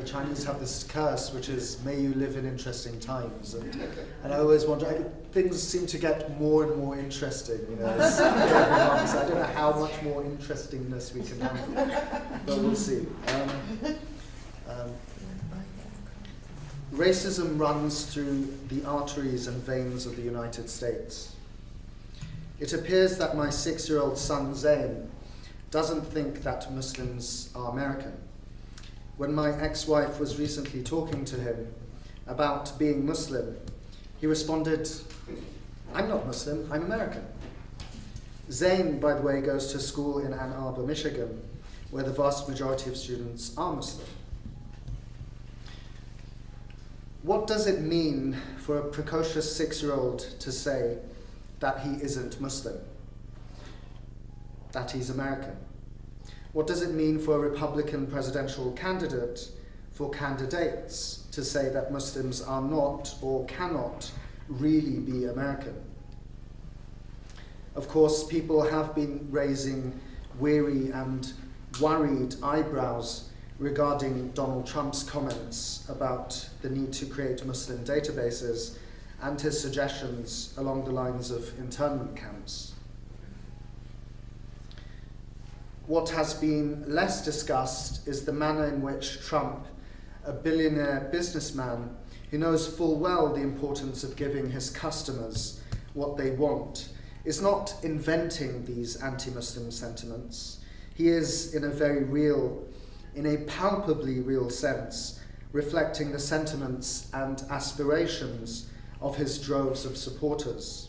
the Chinese have this curse, which is, may you live in interesting times. And I always wonder, things seem to get more and more interesting, as every month. So I don't know how much more interestingness we can handle, but we'll see. Racism runs through the arteries and veins of the United States. It appears that my 6-year-old son, Zain, doesn't think that Muslims are American. When my ex-wife was recently talking to him about being Muslim, he responded, "I'm not Muslim, I'm American." Zain, by the way, goes to school in Ann Arbor, Michigan, where the vast majority of students are Muslim. What does it mean for a precocious 6-year-old to say that he isn't Muslim, that he's American? What does it mean for a Republican presidential candidate, for candidates, to say that Muslims are not or cannot really be American? Of course, people have been raising weary and worried eyebrows regarding Donald Trump's comments about the need to create Muslim databases and his suggestions along the lines of internment camps. What has been less discussed is the manner in which Trump, a billionaire businessman who knows full well the importance of giving his customers what they want, is not inventing these anti-Muslim sentiments. He is, in a palpably real sense, reflecting the sentiments and aspirations of his droves of supporters.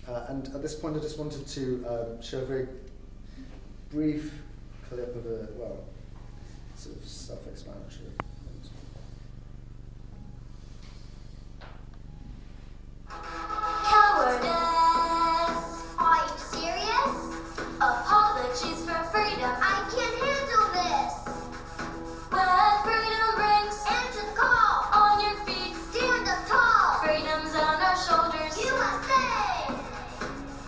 And at this point, I just wanted to show a very brief clip of a, well, sort of self-explanatory. Cowardice! Are you serious? Apologies for freedom. I can't handle this. When freedom rings, answer the call. On your feet, stand up tall. Freedom's on our shoulders. USA!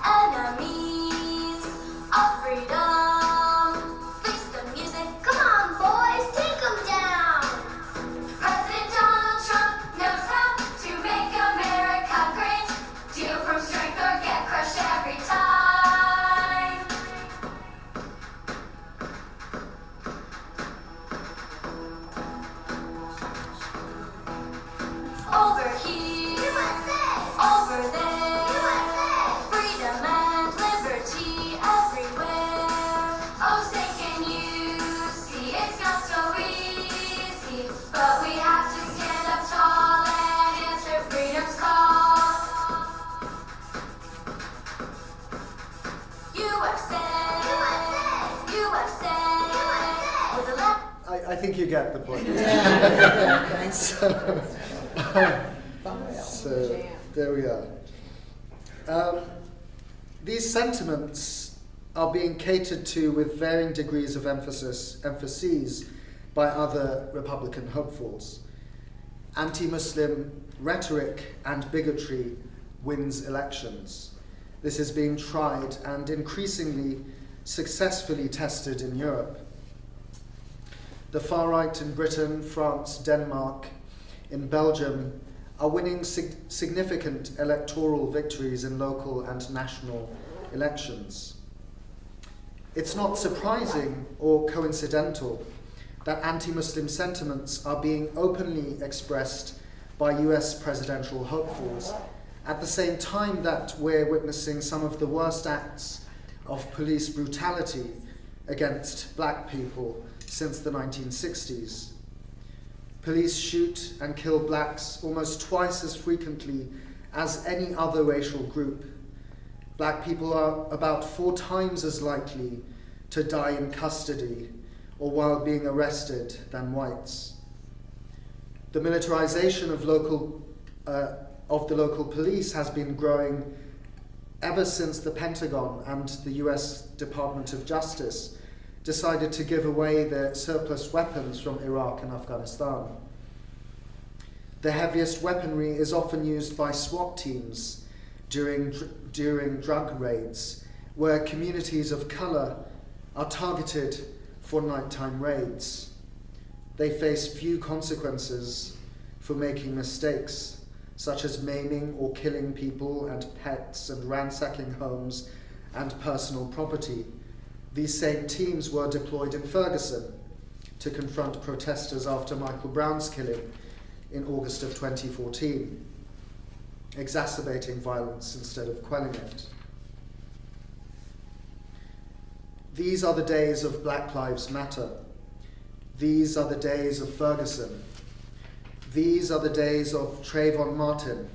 Enemies of freedom. Face the music. Come on, boys, take them down. President Donald Trump knows how to make America great. Deal from strength or get crushed every time. Over here, USA. Over there, USA. Freedom and liberty everywhere. Oh, say can you see it's not so easy, but we have to stand up tall and answer freedom's call. USA, USA, USA, with a left. I think you get the point. So there we are. These sentiments are being catered to with varying degrees of emphases by other Republican hopefuls. Anti-Muslim rhetoric and bigotry wins elections. This is being tried and increasingly successfully tested in Europe. The far right in Britain, France, Denmark, in Belgium are winning significant electoral victories in local and national elections. It's not surprising or coincidental that anti-Muslim sentiments are being openly expressed by US presidential hopefuls at the same time that we're witnessing some of the worst acts of police brutality against black people since the 1960s. Police shoot and kill blacks almost twice as frequently as any other racial group. Black people are about 4 times as likely to die in custody or while being arrested than whites. The militarization of the local police has been growing ever since the Pentagon and the US Department of Justice decided to give away their surplus weapons from Iraq and Afghanistan. The heaviest weaponry is often used by SWAT teams during drug raids, where communities of color are targeted for nighttime raids. They face few consequences for making mistakes, such as maiming or killing people and pets and ransacking homes and personal property. These same teams were deployed in Ferguson to confront protesters after Michael Brown's killing in August of 2014, exacerbating violence instead of quelling it. These are the days of Black Lives Matter. These are the days of Ferguson. These are the days of Trayvon Martin.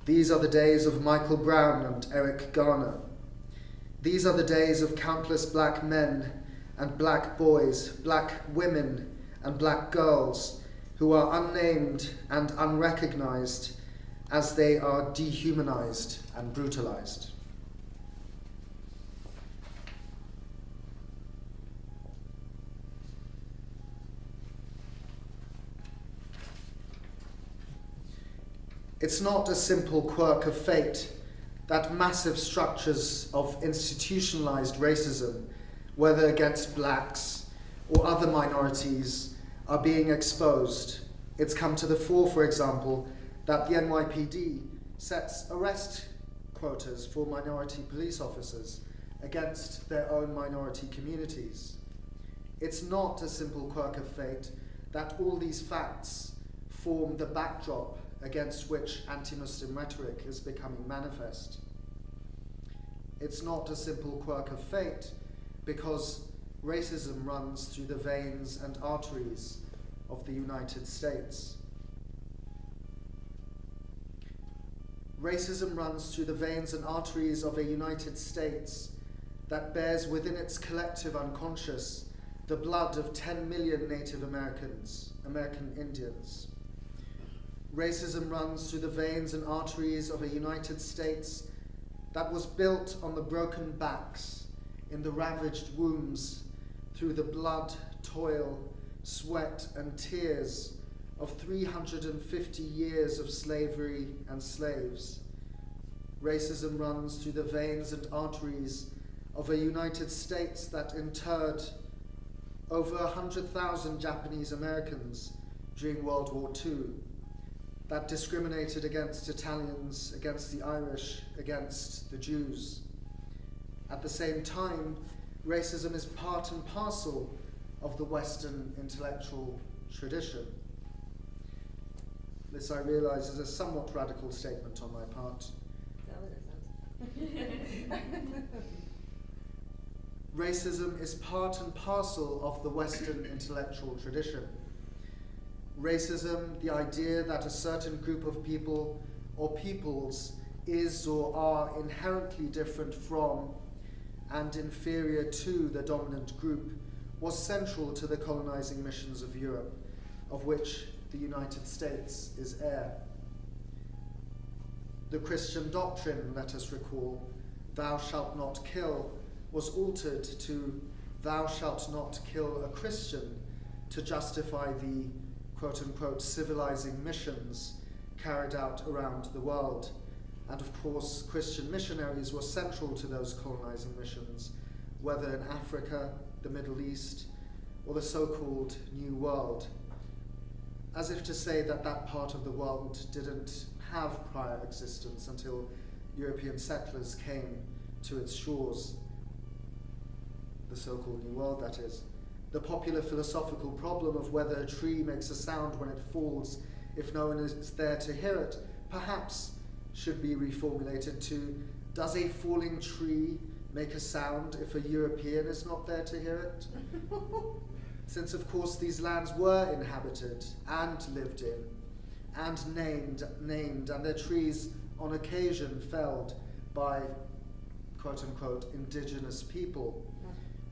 These are the days of Michael Brown and Eric Garner. These are the days of countless black men and black boys, black women and black girls who are unnamed and unrecognized as they are dehumanized and brutalized. It's not a simple quirk of fate that massive structures of institutionalized racism, whether against blacks or other minorities, are being exposed. It's come to the fore, for example, that the NYPD sets arrest quotas for minority police officers against their own minority communities. It's not a simple quirk of fate that all these facts form the backdrop against which anti-Muslim rhetoric is becoming manifest. It's not a simple quirk of fate because racism runs through the veins and arteries of the United States. Racism runs through the veins and arteries of a United States that bears within its collective unconscious the blood of 10 million Native Americans, American Indians. Racism runs through the veins and arteries of a United States that was built on the broken backs, in the ravaged wombs, through the blood, toil, sweat, and tears of 350 years of slavery and slaves. Racism runs through the veins and arteries of a United States that interred over 100,000 Japanese Americans during World War II, that discriminated against Italians, against the Irish, against the Jews. At the same time, racism is part and parcel of the Western intellectual tradition. This, I realize, is a somewhat radical statement on my part. Racism is part and parcel of the Western intellectual tradition. Racism, the idea that a certain group of people or peoples is or are inherently different from and inferior to the dominant group, was central to the colonizing missions of Europe, of which the United States is heir. The Christian doctrine, let us recall, thou shalt not kill, was altered to thou shalt not kill a Christian to justify the quote-unquote civilizing missions carried out around the world. And of course, Christian missionaries were central to those colonizing missions, whether in Africa, the Middle East, or the so-called New World, as if to say that that part of the world didn't have prior existence until European settlers came to its shores, the so-called New World, that is. The popular philosophical problem of whether a tree makes a sound when it falls if no one is there to hear it, perhaps should be reformulated to, does a falling tree make a sound if a European is not there to hear it? Since, of course, these lands were inhabited and lived in and named, and their trees on occasion felled by quote-unquote indigenous people,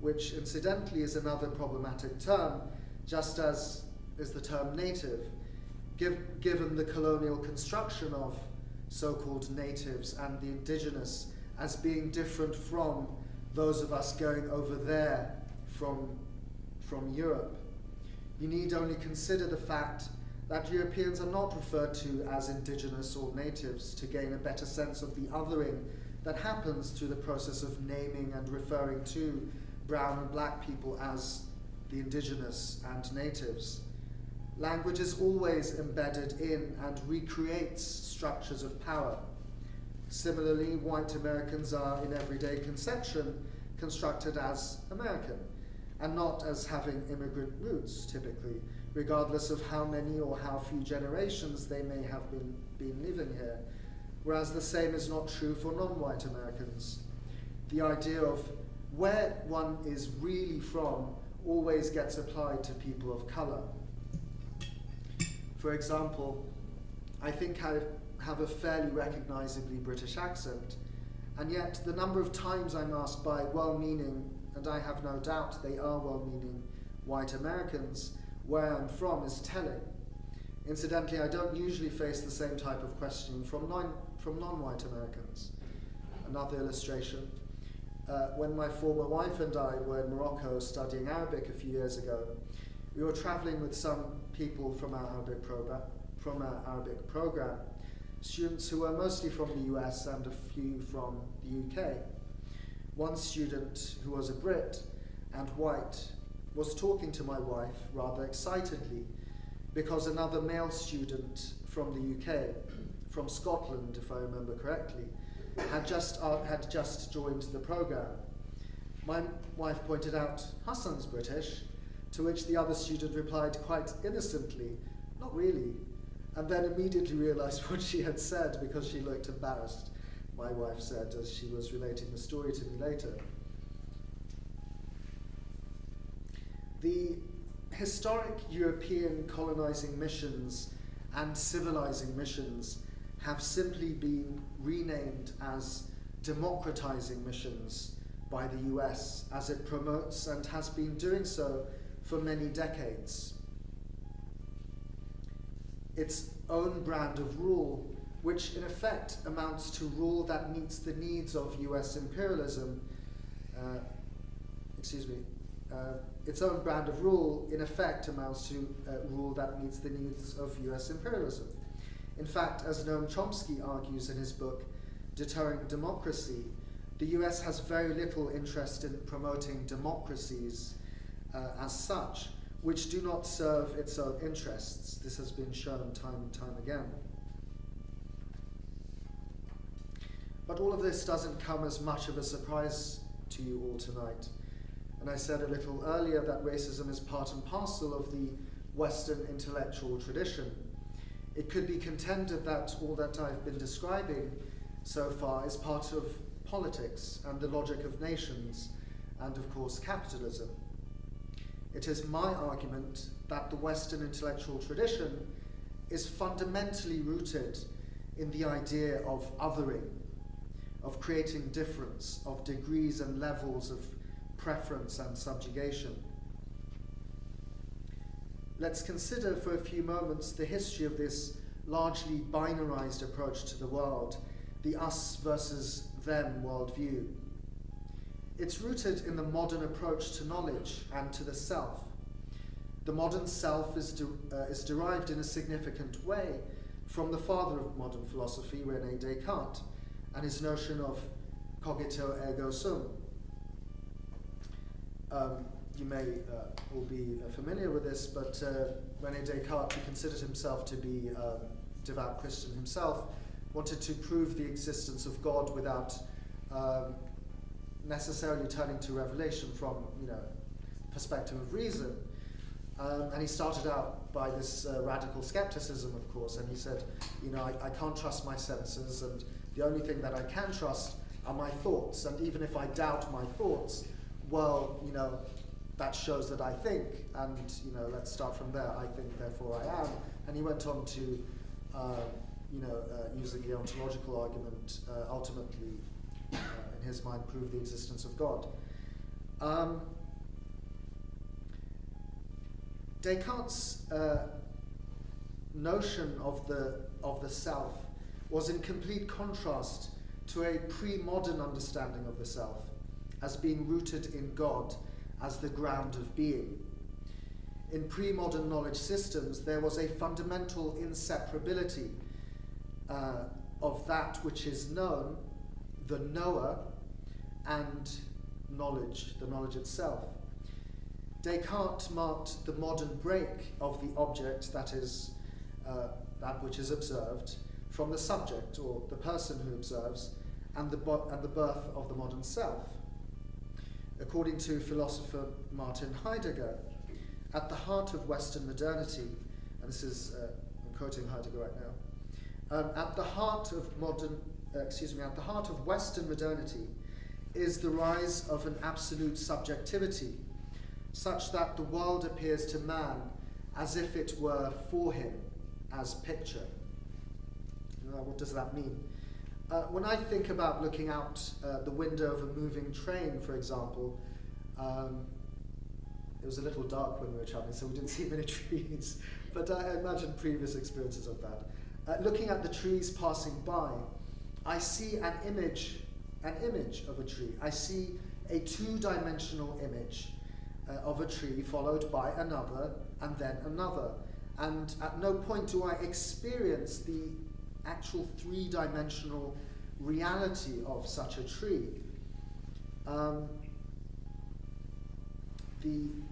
which incidentally is another problematic term, just as is the term native, given the colonial construction of so-called natives and the indigenous as being different from those of us going over there from Europe. You need only consider the fact that Europeans are not referred to as indigenous or natives to gain a better sense of the othering that happens through the process of naming and referring to brown and black people as the indigenous and natives. Language is always embedded in and recreates structures of power. Similarly, white Americans are in everyday conception constructed as American, and not as having immigrant roots, typically, regardless of how many or how few generations they may have been living here, whereas the same is not true for non-white Americans. The idea of where one is really from always gets applied to people of color. For example, I think I have a fairly recognizably British accent, and yet the number of times I'm asked by well-meaning, and I have no doubt they are well-meaning, white Americans where I'm from is telling. Incidentally, I don't usually face the same type of questioning from non-white Americans. Another illustration, when my former wife and I were in Morocco studying Arabic a few years ago, we were traveling with some people from our Arabic program, students who were mostly from the US and a few from the UK. One student, who was a Brit and white, was talking to my wife rather excitedly because another male student from the UK, from Scotland if I remember correctly, had just joined the program. My wife pointed out, "Hasan's British," to which the other student replied quite innocently, "Not really," and then immediately realized what she had said because she looked embarrassed, my wife said as she was relating the story to me later. The historic European colonizing missions and civilizing missions have simply been renamed as democratizing missions by the US, as it promotes and has been doing so for many decades. Its own brand of rule, which in effect amounts to rule that meets the needs of US imperialism, its own brand of rule in effect amounts to rule that meets the needs of US imperialism. In fact, as Noam Chomsky argues in his book, Deterring Democracy, the US has very little interest in promoting democracies as such, which do not serve its own interests. This has been shown time and time again. But all of this doesn't come as much of a surprise to you all tonight. And I said a little earlier that racism is part and parcel of the Western intellectual tradition. It could be contended that all that I've been describing so far is part of politics and the logic of nations, and of course capitalism. It is my argument that the Western intellectual tradition is fundamentally rooted in the idea of othering, of creating difference, of degrees and levels of preference and subjugation. Let's consider for a few moments the history of this largely binarized approach to the world, the us versus them worldview. It's rooted in the modern approach to knowledge and to the self. The modern self is derived in a significant way from the father of modern philosophy, René Descartes, and his notion of cogito ergo sum. You may all be familiar with this, but René Descartes, who considered himself to be a devout Christian himself, wanted to prove the existence of God without necessarily turning to revelation from, perspective of reason. And he started out by this radical skepticism, of course, and he said, I can't trust my senses, and the only thing that I can trust are my thoughts, and even if I doubt my thoughts, well, that shows that I think, and let's start from there. I think, therefore I am. And he went on to, using the ontological argument, ultimately, in his mind, prove the existence of God. Descartes' notion of the self was in complete contrast to a pre-modern understanding of the self as being rooted in God as the ground of being. In pre-modern knowledge systems, there was a fundamental inseparability of that which is known, the knower, and knowledge, the knowledge itself. Descartes marked the modern break of the object, that is, that which is observed, from the subject, or the person who observes, and the birth of the modern self. According to philosopher Martin Heidegger, at the heart of Western modernity, and this is, I'm quoting Heidegger right now, at the heart of Western modernity is the rise of an absolute subjectivity, such that the world appears to man as if it were for him, as picture. What does that mean? When I think about looking out the window of a moving train, for example, it was a little dark when we were traveling, so we didn't see many trees, but I imagine previous experiences of that. Looking at the trees passing by, I see an image of a tree. I see a two-dimensional image of a tree followed by another and then another. And at no point do I experience the actual three-dimensional reality of such a tree.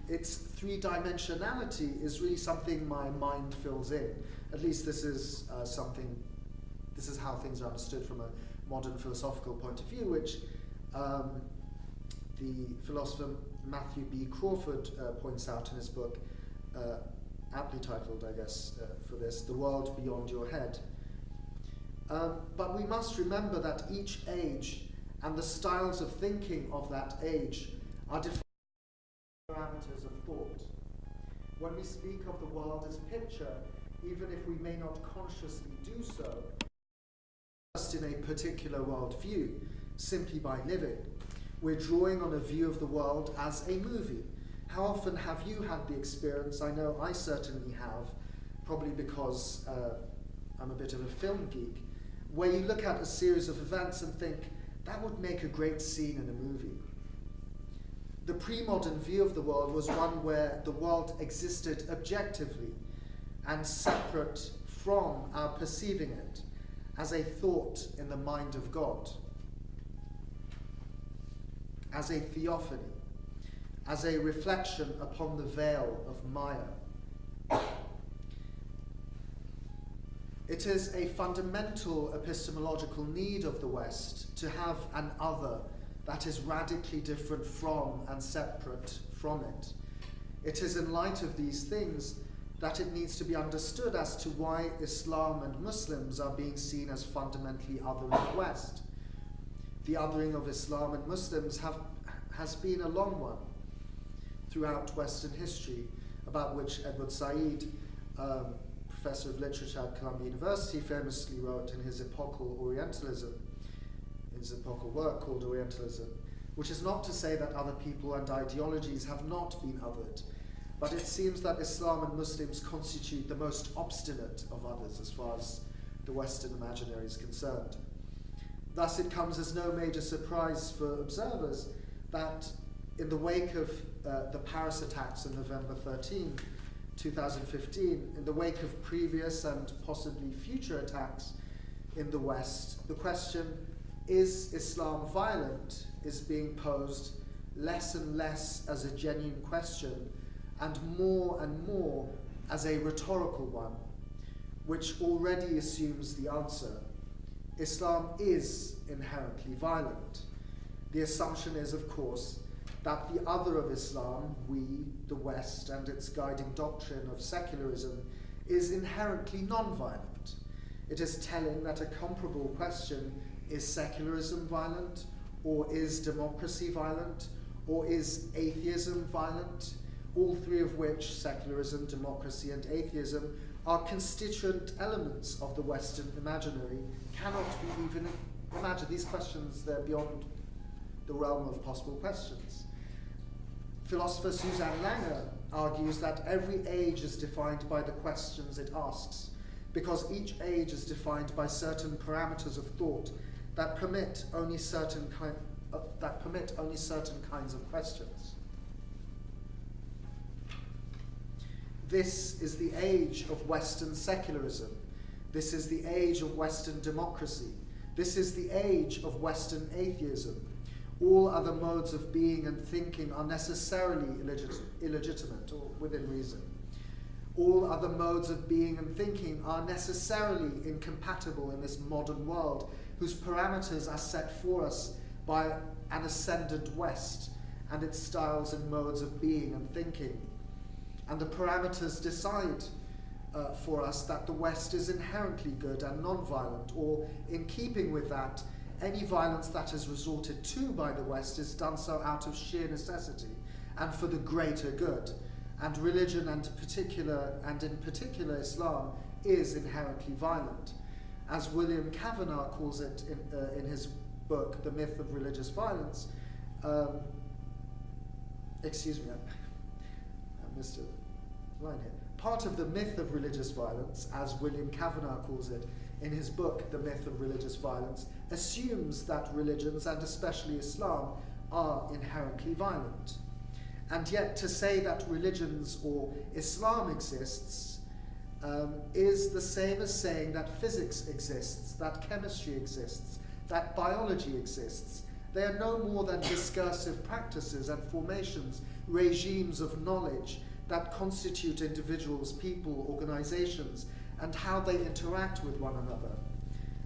Its three-dimensionality is really something my mind fills in. At least this is how things are understood from a modern philosophical point of view, which the philosopher Matthew B. Crawford points out in his book, aptly titled, I guess, for this, The World Beyond Your Head. But we must remember that each age and the styles of thinking of that age are defined by parameters of thought. When we speak of the world as picture, even if we may not consciously do so, just in a particular worldview, simply by living, we're drawing on a view of the world as a movie. How often have you had the experience, I know I certainly have, probably because I'm a bit of a film geek, where you look at a series of events and think, that would make a great scene in a movie. The pre-modern view of the world was one where the world existed objectively and separate from our perceiving it, as a thought in the mind of God, as a theophany, as a reflection upon the veil of Maya. It is a fundamental epistemological need of the West to have an other that is radically different from and separate from it. It is in light of these things that it needs to be understood as to why Islam and Muslims are being seen as fundamentally other in the West. The othering of Islam and Muslims has been a long one throughout Western history, about which Edward Said, professor of literature at Columbia University, famously wrote in his epochal Orientalism, his epochal work called Orientalism, which is not to say that other people and ideologies have not been othered, but it seems that Islam and Muslims constitute the most obstinate of others as far as the Western imaginary is concerned. Thus it comes as no major surprise for observers that in the wake of the Paris attacks on November 13, 2015, in the wake of previous and possibly future attacks in the West, the question, is Islam violent, is being posed less and less as a genuine question and more as a rhetorical one, which already assumes the answer. Islam is inherently violent. The assumption is, of course, that the other of Islam, we, the West, and its guiding doctrine of secularism, is inherently non-violent. It is telling that a comparable question, is secularism violent, or is democracy violent, or is atheism violent, all three of which, secularism, democracy, and atheism, are constituent elements of the Western imaginary, cannot be even imagined. These questions, they're beyond the realm of possible questions. Philosopher Susanne Langer argues that every age is defined by the questions it asks, because each age is defined by certain parameters of thought that permit only certain kinds of questions. This is the age of Western secularism. This is the age of Western democracy. This is the age of Western atheism. all other modes of being and thinking are necessarily illegitimate or within reason. All other modes of being and thinking are necessarily incompatible in this modern world, whose parameters are set for us by an ascendant West and its styles and modes of being and thinking. And the parameters decide for us that the West is inherently good and non-violent, or in keeping with that, any violence that is resorted to by the West is done so out of sheer necessity and for the greater good. And religion, and in particular Islam, is inherently violent. As William Kavanagh calls it in his book, The Myth of Religious Violence, excuse me, I missed a line here. Part of the myth of religious violence, as William Kavanagh calls it in his book, The Myth of Religious Violence, assumes that religions, and especially Islam, are inherently violent. And yet to say that religions or Islam exists is the same as saying that physics exists, that chemistry exists, that biology exists. They are no more than discursive practices and formations, regimes of knowledge that constitute individuals, people, organizations, and how they interact with one another.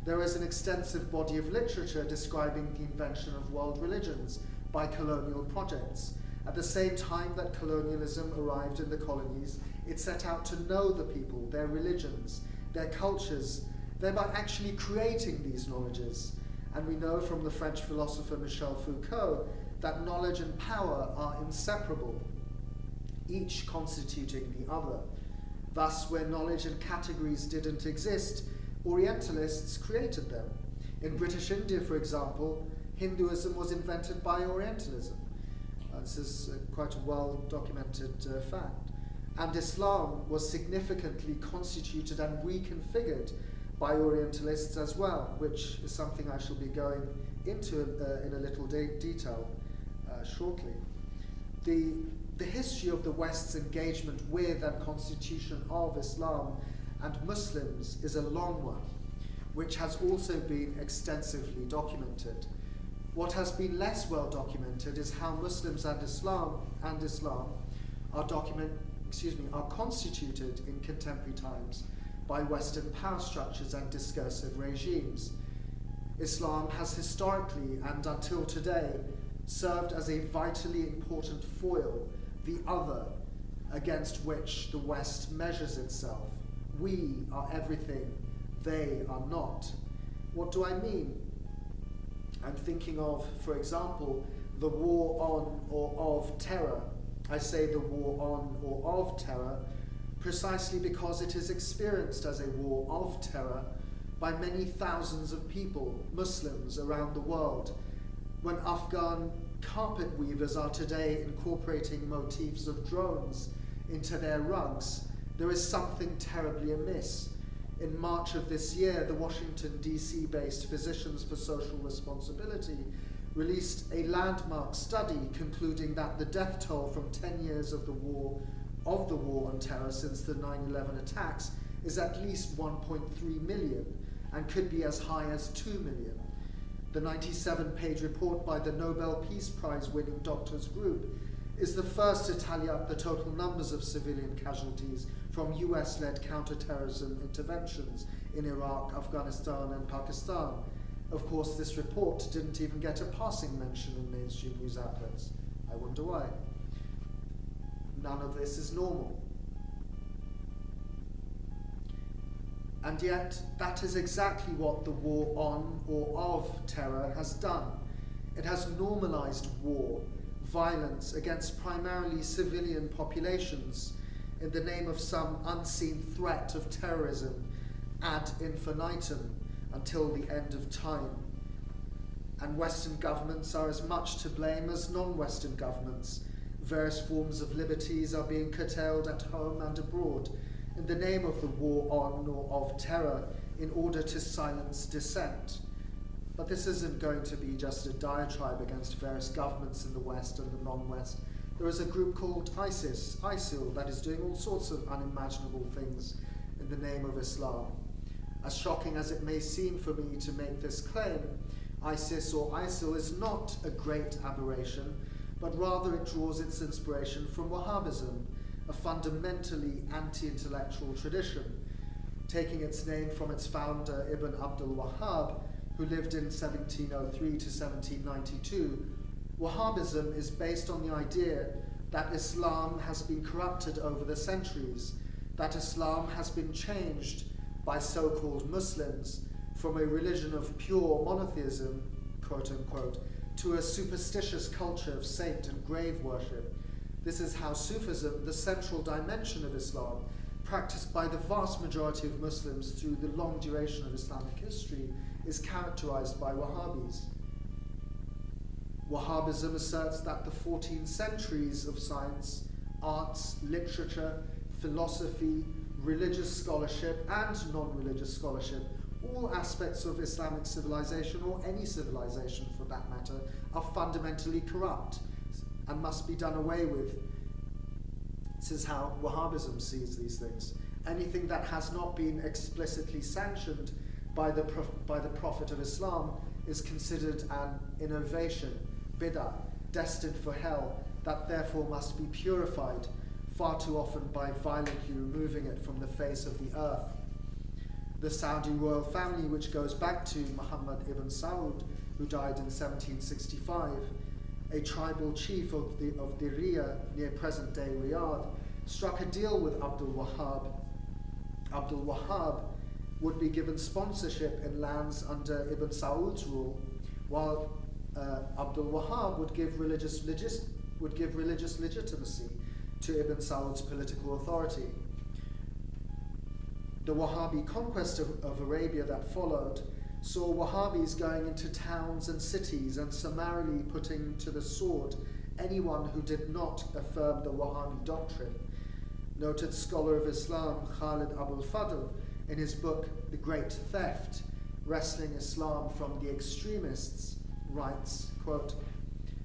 There is an extensive body of literature describing the invention of world religions by colonial projects. At the same time that colonialism arrived in the colonies, it set out to know the people, their religions, their cultures, thereby actually creating these knowledges. And we know from the French philosopher Michel Foucault that knowledge and power are inseparable, each constituting the other. Thus, where knowledge and categories didn't exist, Orientalists created them. In British India, for example, Hinduism was invented by Orientalism. This is quite a well-documented fact. And Islam was significantly constituted and reconfigured by Orientalists as well, which is something I shall be going into in a little detail shortly. The history of the West's engagement with and constitution of Islam and Muslims is a long one, which has also been extensively documented. What has been less well documented is how Muslims and Islam are constituted in contemporary times by Western power structures and discursive regimes. Islam has historically and until today served as a vitally important foil, the other, against which the West measures itself. We are everything, they are not. What do I mean? I'm thinking of, for example, the war on or of terror. I say the war on or of terror precisely because it is experienced as a war of terror by many thousands of people, Muslims around the world. When Afghan carpet weavers are today incorporating motifs of drones into their rugs, there is something terribly amiss. In March of this year, the Washington, D.C.-based Physicians for Social Responsibility released a landmark study concluding that the death toll from 10 years of the war on terror since the 9/11 attacks is at least 1.3 million and could be as high as 2 million. The 97-page report by the Nobel Peace Prize-winning doctors group is the first to tally up the total numbers of civilian casualties from US-led counterterrorism interventions in Iraq, Afghanistan, and Pakistan. Of course, this report didn't even get a passing mention in mainstream news outlets. I wonder why. None of this is normal. And yet, that is exactly what the war on or of terror has done. It has normalized war, violence against primarily civilian populations in the name of some unseen threat of terrorism ad infinitum until the end of time. And Western governments are as much to blame as non-Western governments. Various forms of liberties are being curtailed at home and abroad in the name of the war on or of terror in order to silence dissent. But this isn't going to be just a diatribe against various governments in the West and the non-West. There is a group called ISIL, that is doing all sorts of unimaginable things in the name of Islam. As shocking as it may seem for me to make this claim, ISIS or ISIL is not a great aberration, but rather it draws its inspiration from Wahhabism, a fundamentally anti-intellectual tradition, taking its name from its founder Ibn Abdul Wahhab, who lived in 1703 to 1792. Wahhabism is based on the idea that Islam has been corrupted over the centuries, that Islam has been changed by so-called Muslims from a religion of pure monotheism, quote unquote, to a superstitious culture of saint and grave worship. This is how Sufism, the central dimension of Islam, practiced by the vast majority of Muslims through the long duration of Islamic history, is characterized by Wahhabis. Wahhabism asserts that the 14 centuries of science, arts, literature, philosophy, religious scholarship, and non-religious scholarship, all aspects of Islamic civilization, or any civilization for that matter, are fundamentally corrupt and must be done away with. This is how Wahhabism sees these things. Anything that has not been explicitly sanctioned by the Prophet of Islam is considered an innovation, bid'ah, destined for hell, that therefore must be purified, far too often by violently removing it from the face of the earth. The Saudi royal family, which goes back to Muhammad ibn Saud, who died in 1765, a tribal chief of Diriyah near present-day Riyadh, struck a deal with Abdul Wahhab. Abdul Wahhab would be given sponsorship in lands under Ibn Saud's rule, while Abdul Wahhab would give religious legitimacy to Ibn Saud's political authority. The Wahhabi conquest of Arabia that followed saw Wahhabis going into towns and cities and summarily putting to the sword anyone who did not affirm the Wahhabi doctrine. Noted scholar of Islam Khalid Abul Fadl, in his book The Great Theft, Wresting Islam from the Extremists, writes, quote,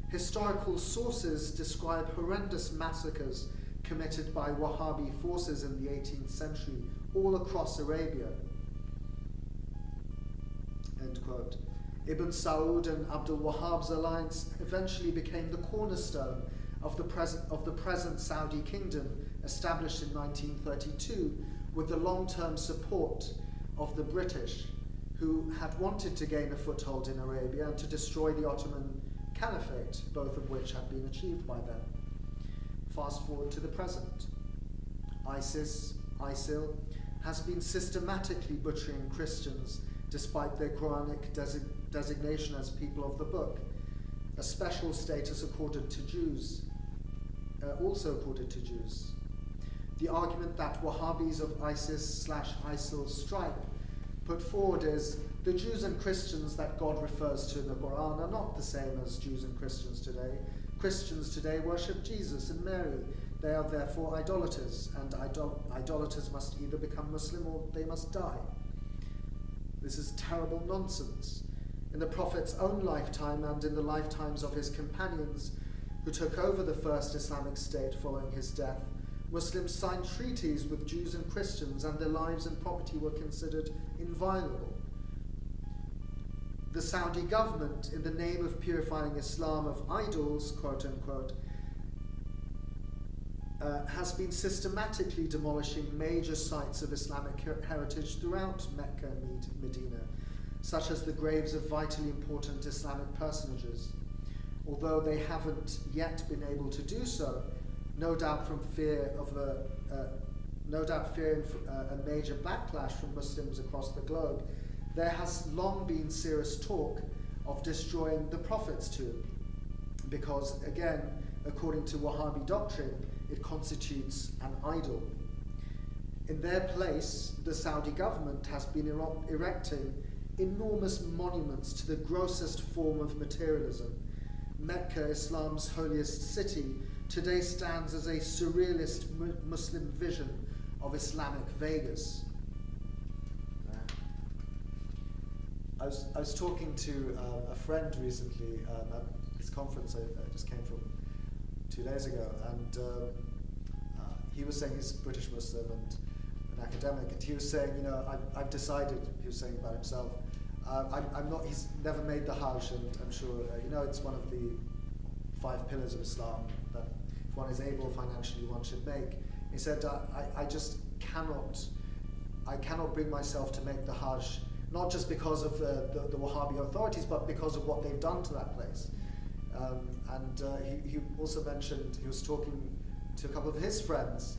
"Historical sources describe horrendous massacres committed by Wahhabi forces in the 18th century all across Arabia." End quote. Ibn Saud and Abdul Wahhab's alliance eventually became the cornerstone of the present Saudi kingdom, established in 1932, with the long-term support of the British, who had wanted to gain a foothold in Arabia and to destroy the Ottoman Caliphate, both of which had been achieved by them. Fast forward to the present. ISIS, ISIL, has been systematically butchering Christians despite their Quranic designation as people of the book, a special status accorded to Jews, also accorded to Jews. The argument that Wahhabis of ISIS/ISIL stripe put forward is the Jews and Christians that God refers to in the Quran are not the same as Jews and Christians today. Christians today worship Jesus and Mary. They are therefore idolaters, and idolaters must either become Muslim or they must die. This is terrible nonsense. In the Prophet's own lifetime and in the lifetimes of his companions who took over the first Islamic state following his death, Muslims signed treaties with Jews and Christians, and their lives and property were considered inviolable. The Saudi government, in the name of purifying Islam of idols, quote unquote, has been systematically demolishing major sites of Islamic heritage throughout Mecca and Medina, such as the graves of vitally important Islamic personages. Although they haven't yet been able to do so, no doubt fearing a major backlash from Muslims across the globe, there has long been serious talk of destroying the Prophet's tomb, because, again, according to Wahhabi doctrine, it constitutes an idol. In their place, the Saudi government has been erecting enormous monuments to the grossest form of materialism. Mecca, Islam's holiest city, today stands as a surrealist Muslim vision of Islamic Vegas. I was talking to a friend recently at this conference I just came from 2 days ago, and he was saying he's British Muslim and an academic, and he was saying, I've decided, he was saying about himself, I'm not. He's never made the Hajj, and I'm sure it's one of the 5 pillars of Islam that if one is able financially, one should make. He said, I just cannot. I cannot bring myself to make the Hajj, not just because of the Wahhabi authorities, but because of what they've done to that place. He also mentioned he was talking to a couple of his friends,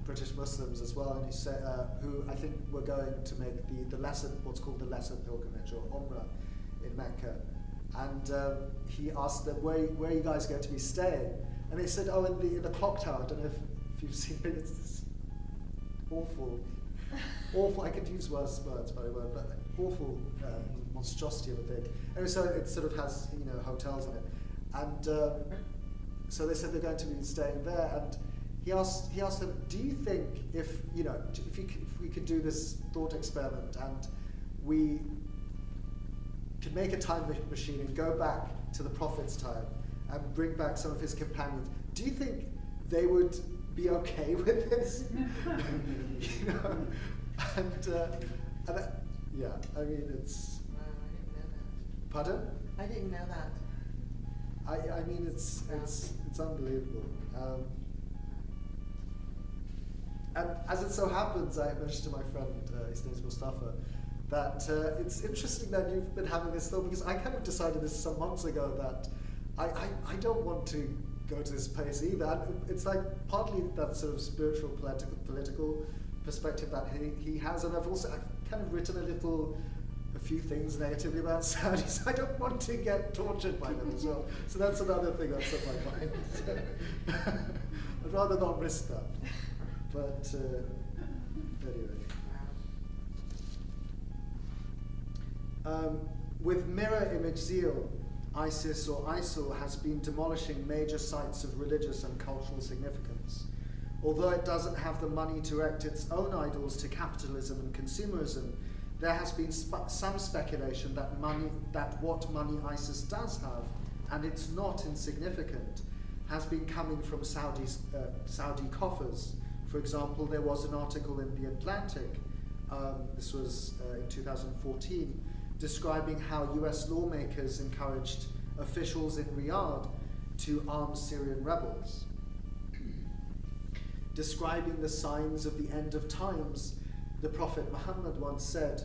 British Muslims as well, and he said who I think were going to make the lesser, what's called the lesser pilgrimage or Umrah in Mecca, and he asked them where are you guys going to be staying, and they said, oh, in the clock tower. I don't know if you've seen it. It's awful. I could use worse words, by the way, but awful monstrosity of a thing. And so it sort of has hotels in it, and so they said they're going to be staying there. And he asked them, do you think if we could do this thought experiment and we could make a time machine and go back to the Prophet's time and bring back some of his companions, do you think they would be okay with this? Yeah, I mean, it's. Wow, I didn't know that. Pardon? I didn't know that. I mean, it's unbelievable. And as it so happens, I mentioned to my friend, his name's Mustafa, that it's interesting that you've been having this thought, because I kind of decided this some months ago that I don't want to go to this place either. And it's like partly that sort of spiritual political perspective that he has, and I've kind of written a few things negatively about Saudis. I don't want to get tortured by them as well. So that's another thing that's on my mind. I'd rather not risk that. But anyway. With mirror image zeal, ISIS or ISIL has been demolishing major sites of religious and cultural significance. Although it doesn't have the money to erect its own idols to capitalism and consumerism, there has been some speculation that what money ISIS does have, and it's not insignificant, has been coming from Saudi coffers. For example, there was an article in The Atlantic, this was in 2014, describing how US lawmakers encouraged officials in Riyadh to arm Syrian rebels. Describing the signs of the end of times, the Prophet Muhammad once said,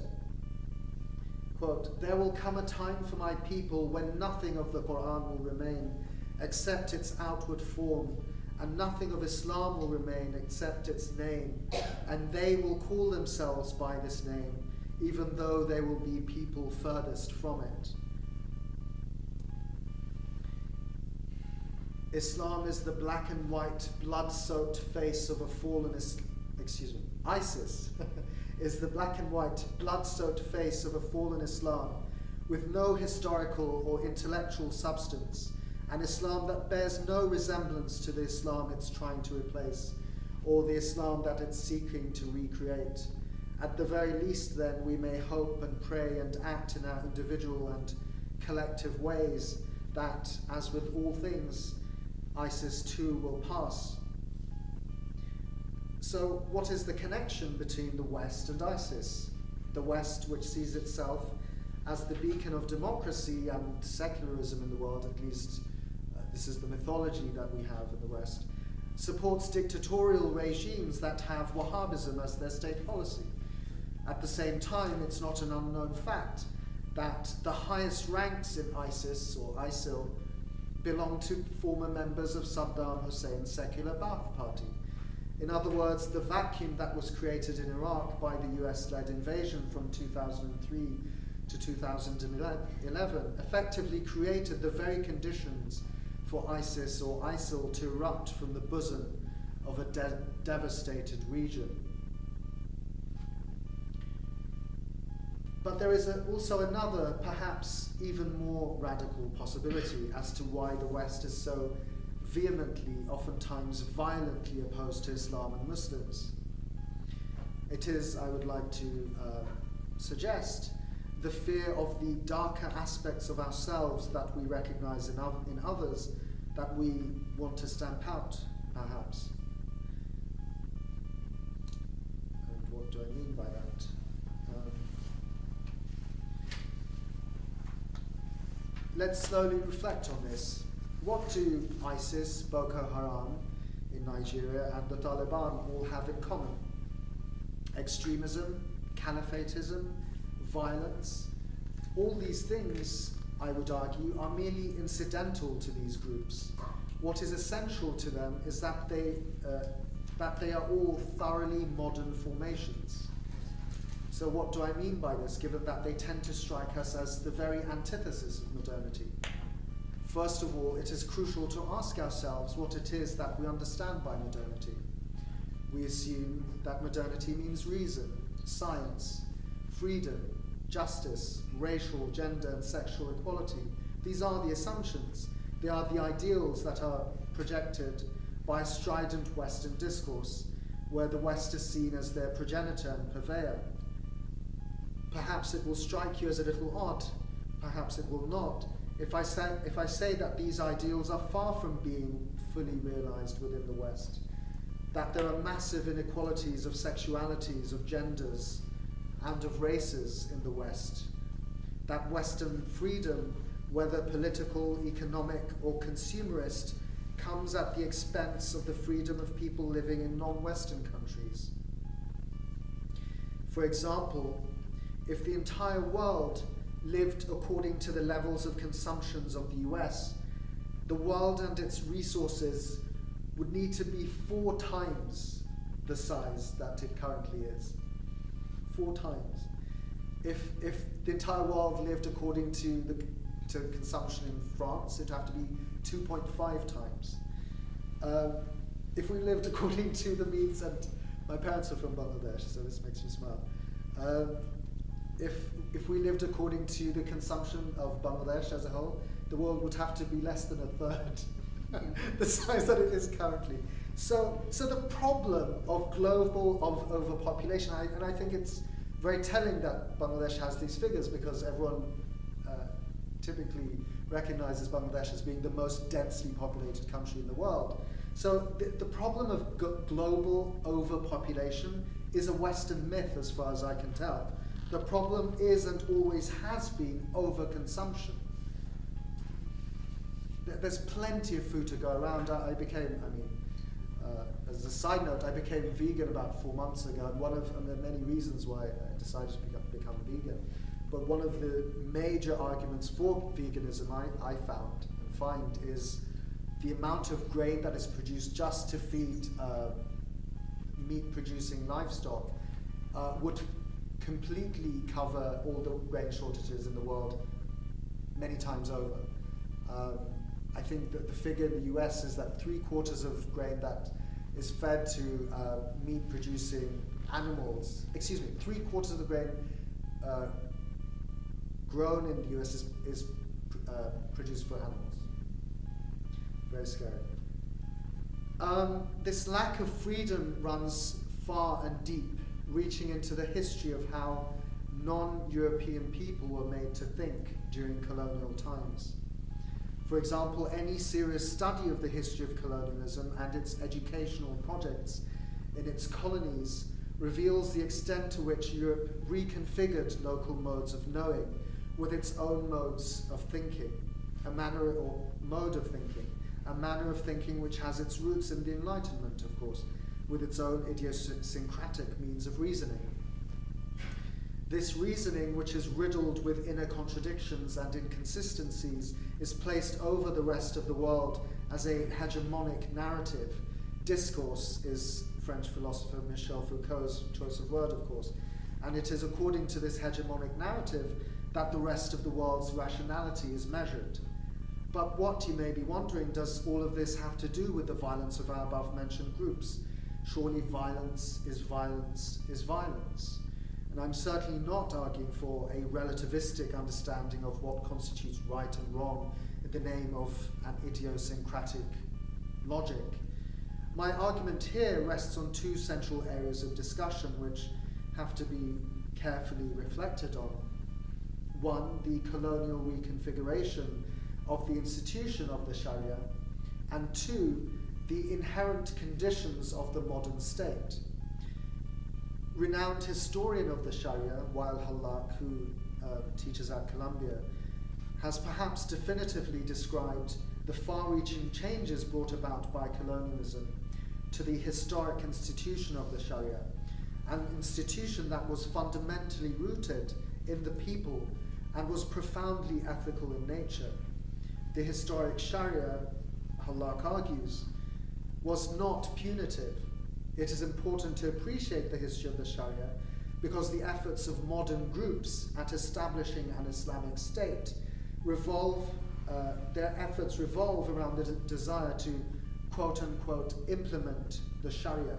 quote, "There will come a time for my people when nothing of the Quran will remain except its outward form, and nothing of Islam will remain except its name, and they will call themselves by this name, even though they will be people furthest from it." Islam is the black and white, blood-soaked face of a fallen ISIS is the black and white, blood-soaked face of a fallen Islam with no historical or intellectual substance, an Islam that bears no resemblance to the Islam it's trying to replace, or the Islam that it's seeking to recreate. At the very least, then, we may hope and pray and act in our individual and collective ways that, as with all things, ISIS too will pass. So, what is the connection between the West and ISIS? The West, which sees itself as the beacon of democracy and secularism in the world, at least this is the mythology that we have in the West, supports dictatorial regimes that have Wahhabism as their state policy. At the same time, it's not an unknown fact that the highest ranks in ISIS or ISIL belong to former members of Saddam Hussein's secular Ba'ath Party. In other words, the vacuum that was created in Iraq by the US-led invasion from 2003 to 2011 effectively created the very conditions for ISIS or ISIL to erupt from the bosom of a devastated region. But there is also another, perhaps even more radical possibility as to why the West is so vehemently, oftentimes violently opposed to Islam and Muslims. It is, I would like to suggest, the fear of the darker aspects of ourselves that we recognize in others that we want to stamp out, perhaps. And what do I mean by that? let's slowly reflect on this. What do ISIS, Boko Haram in Nigeria, and the Taliban all have in common? Extremism, caliphatism, violence. All these things, I would argue, are merely incidental to these groups. What is essential to them is that they are all thoroughly modern formations. So what do I mean by this, given that they tend to strike us as the very antithesis of modernity? First of all, it is crucial to ask ourselves what it is that we understand by modernity. We assume that modernity means reason, science, freedom, justice, racial, gender, and sexual equality. These are the assumptions. They are the ideals that are projected by a strident Western discourse, where the West is seen as their progenitor and purveyor. Perhaps it will strike you as a little odd, perhaps it will not, if I say that these ideals are far from being fully realized within the West, that there are massive inequalities of sexualities, of genders, and of races in the West, that Western freedom, whether political, economic, or consumerist, comes at the expense of the freedom of people living in non-Western countries. For example, if the entire world lived according to the levels of consumptions of the US, the world and its resources would need to be 4 times the size that it currently is. 4 times. If the entire world lived according to consumption in France, it'd have to be 2.5 times. If we lived according to the means, and my parents are from Bangladesh, so this makes me smile. If we lived according to the consumption of Bangladesh as a whole, the world would have to be less than a third the size that it is currently. So the problem of global overpopulation, and I think it's very telling that Bangladesh has these figures, because everyone typically recognizes Bangladesh as being the most densely populated country in the world. So the problem of global overpopulation is a Western myth as far as I can tell. The problem is and always has been overconsumption. There's plenty of food to go around. As a side note, I became vegan about 4 months ago, and there are many reasons why I decided to become vegan. But one of the major arguments for veganism I found and find is the amount of grain that is produced just to feed meat-producing livestock would completely cover all the grain shortages in the world many times over. I think that the figure in the US is that 3/4 of grain that is fed to meat-producing animals, 3/4 of the grain grown in the US is produced for animals. Very scary. This lack of freedom runs far and deep, reaching into the history of how non-European people were made to think during colonial times. For example, any serious study of the history of colonialism and its educational projects in its colonies reveals the extent to which Europe reconfigured local modes of knowing with its own modes of thinking, a manner of thinking which has its roots in the Enlightenment, of course, with its own idiosyncratic means of reasoning. This reasoning, which is riddled with inner contradictions and inconsistencies, is placed over the rest of the world as a hegemonic narrative. Discourse is French philosopher Michel Foucault's choice of word, of course, and it is according to this hegemonic narrative that the rest of the world's rationality is measured. But what, you may be wondering, does all of this have to do with the violence of our above-mentioned groups? Surely violence is violence is violence. And I'm certainly not arguing for a relativistic understanding of what constitutes right and wrong in the name of an idiosyncratic logic. My argument here rests on 2 central areas of discussion which have to be carefully reflected on. 1, the colonial reconfiguration of the institution of the Sharia, and 2, the inherent conditions of the modern state. Renowned historian of the Sharia, Wael Hallaq, who teaches at Columbia, has perhaps definitively described the far-reaching changes brought about by colonialism to the historic institution of the Sharia, an institution that was fundamentally rooted in the people and was profoundly ethical in nature. The historic Sharia, Halak argues, was not punitive. It is important to appreciate the history of the Sharia because the efforts of modern groups at establishing an Islamic state revolve around the desire to quote-unquote implement the Sharia.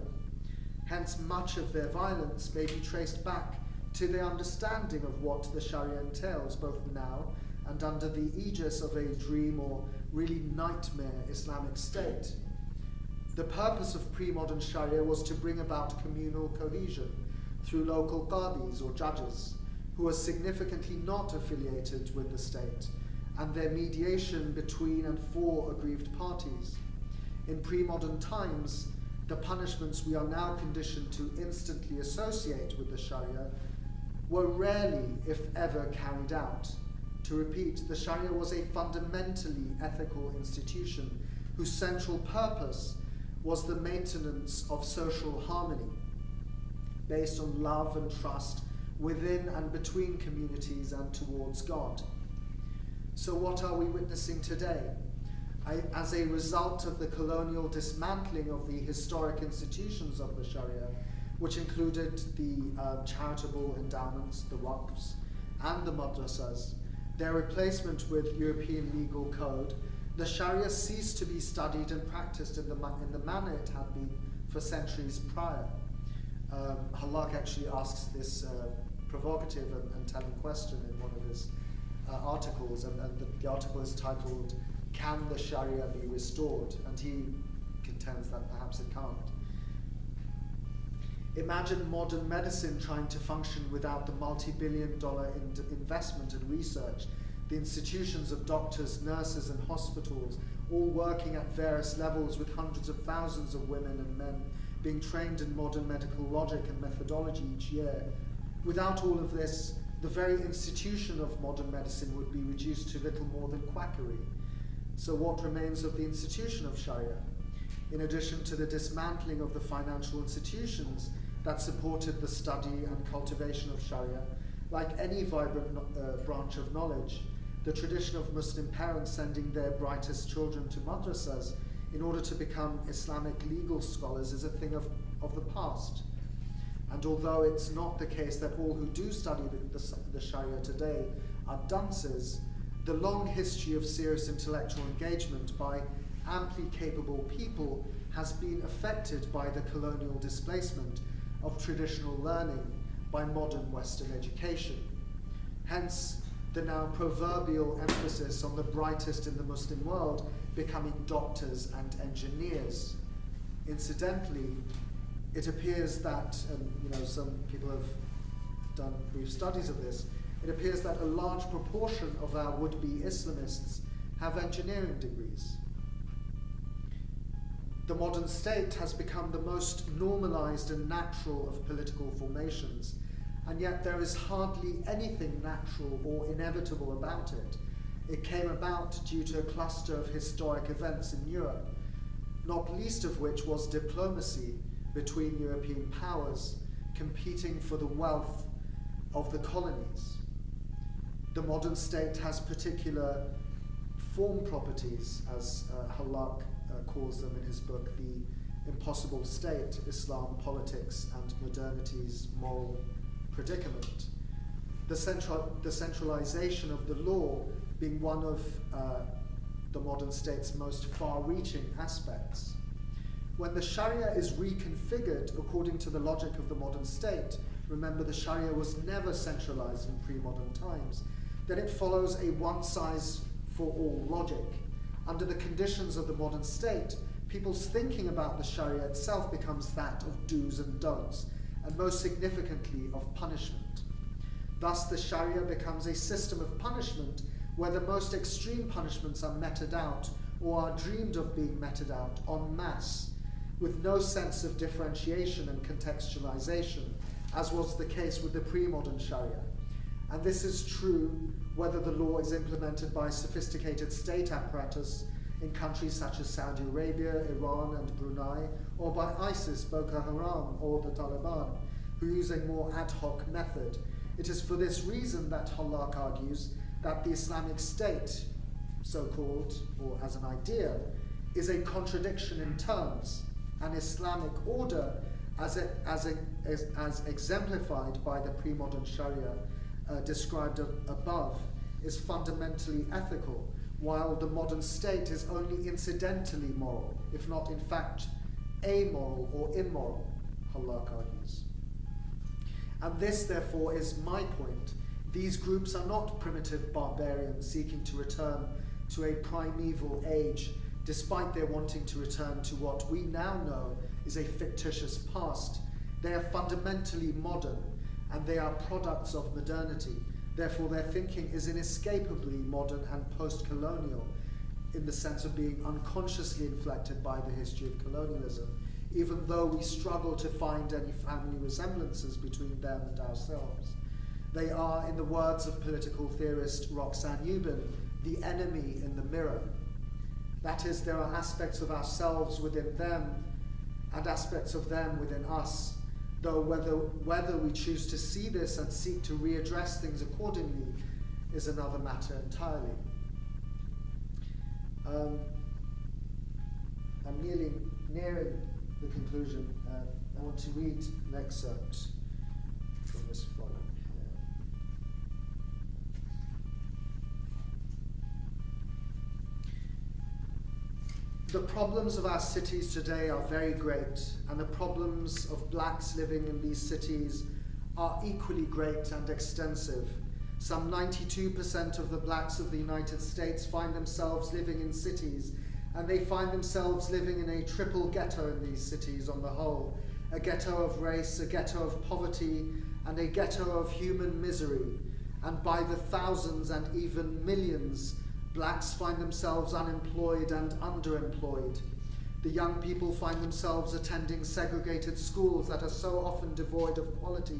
Hence, much of their violence may be traced back to their understanding of what the Sharia entails, both now and under the aegis of a dream or really nightmare Islamic state. The purpose of pre-modern Sharia was to bring about communal cohesion through local qadis or judges who are significantly not affiliated with the state, and their mediation between and for aggrieved parties. In pre-modern times, the punishments we are now conditioned to instantly associate with the Sharia were rarely, if ever, carried out. To repeat, the Sharia was a fundamentally ethical institution whose central purpose was the maintenance of social harmony, based on love and trust within and between communities and towards God. So what are we witnessing today? As a result of the colonial dismantling of the historic institutions of the Sharia, which included the charitable endowments, the waqfs, and the madrasas, their replacement with European legal code, the Sharia ceased to be studied and practiced in the manner it had been for centuries prior. Halak actually asks this provocative and telling question in one of his articles, and the article is titled, "Can the Sharia be restored?" And he contends that perhaps it can't. Imagine modern medicine trying to function without the multi-billion-dollar investment in research, the institutions of doctors, nurses, and hospitals, all working at various levels with hundreds of thousands of women and men being trained in modern medical logic and methodology each year. Without all of this, the very institution of modern medicine would be reduced to little more than quackery. So what remains of the institution of Sharia? In addition to the dismantling of the financial institutions that supported the study and cultivation of Sharia, like any vibrant branch of knowledge, the tradition of Muslim parents sending their brightest children to madrasas in order to become Islamic legal scholars is a thing of the past. And although it's not the case that all who do study the Sharia today are dunces, the long history of serious intellectual engagement by amply capable people has been affected by the colonial displacement of traditional learning by modern Western education. Hence, the now proverbial emphasis on the brightest in the Muslim world becoming doctors and engineers. Incidentally, it appears that, and some people have done brief studies of this, it appears that a large proportion of our would-be Islamists have engineering degrees. The modern state has become the most normalized and natural of political formations, and yet there is hardly anything natural or inevitable about it. It came about due to a cluster of historic events in Europe, not least of which was diplomacy between European powers competing for the wealth of the colonies. The modern state has particular form properties, as Halak calls them in his book, The Impossible State, Islam, Politics, and Modernity's Moral Predicament. The centralization of the law being one of the modern state's most far-reaching aspects. When the Sharia is reconfigured according to the logic of the modern state, remember the Sharia was never centralized in pre-modern times, then it follows a one-size-for-all logic. Under the conditions of the modern state, people's thinking about the Sharia itself becomes that of do's and don'ts, and most significantly of punishment. Thus, the Sharia becomes a system of punishment where the most extreme punishments are meted out or are dreamed of being meted out en masse, with no sense of differentiation and contextualization, as was the case with the pre-modern Sharia. And this is true whether the law is implemented by sophisticated state apparatus in countries such as Saudi Arabia, Iran, and Brunei, or by ISIS, Boko Haram, or the Taliban, who use a more ad hoc method. It is for this reason that Halak argues that the Islamic State, so-called, or as an idea, is a contradiction in terms. An Islamic order, as exemplified by the pre-modern Sharia described above, is fundamentally ethical, while the modern state is only incidentally moral, if not in fact amoral or immoral, Halak argues. And this, therefore, is my point. These groups are not primitive barbarians seeking to return to a primeval age, despite their wanting to return to what we now know is a fictitious past. They are fundamentally modern, and they are products of modernity. Therefore, their thinking is inescapably modern and post-colonial, in the sense of being unconsciously inflected by the history of colonialism, even though we struggle to find any family resemblances between them and ourselves. They are, in the words of political theorist Roxanne Ubin, the enemy in the mirror. That is, there are aspects of ourselves within them and aspects of them within us, though whether we choose to see this and seek to readdress things accordingly is another matter entirely. I'm nearing the conclusion. I want to read an excerpt from this volume here. The problems of our cities today are very great, and the problems of blacks living in these cities are equally great and extensive. Some 92% of the blacks of the United States find themselves living in cities, and they find themselves living in a triple ghetto in these cities on the whole: a ghetto of race, a ghetto of poverty, and a ghetto of human misery. And by the thousands and even millions, blacks find themselves unemployed and underemployed. The young people find themselves attending segregated schools that are so often devoid of quality.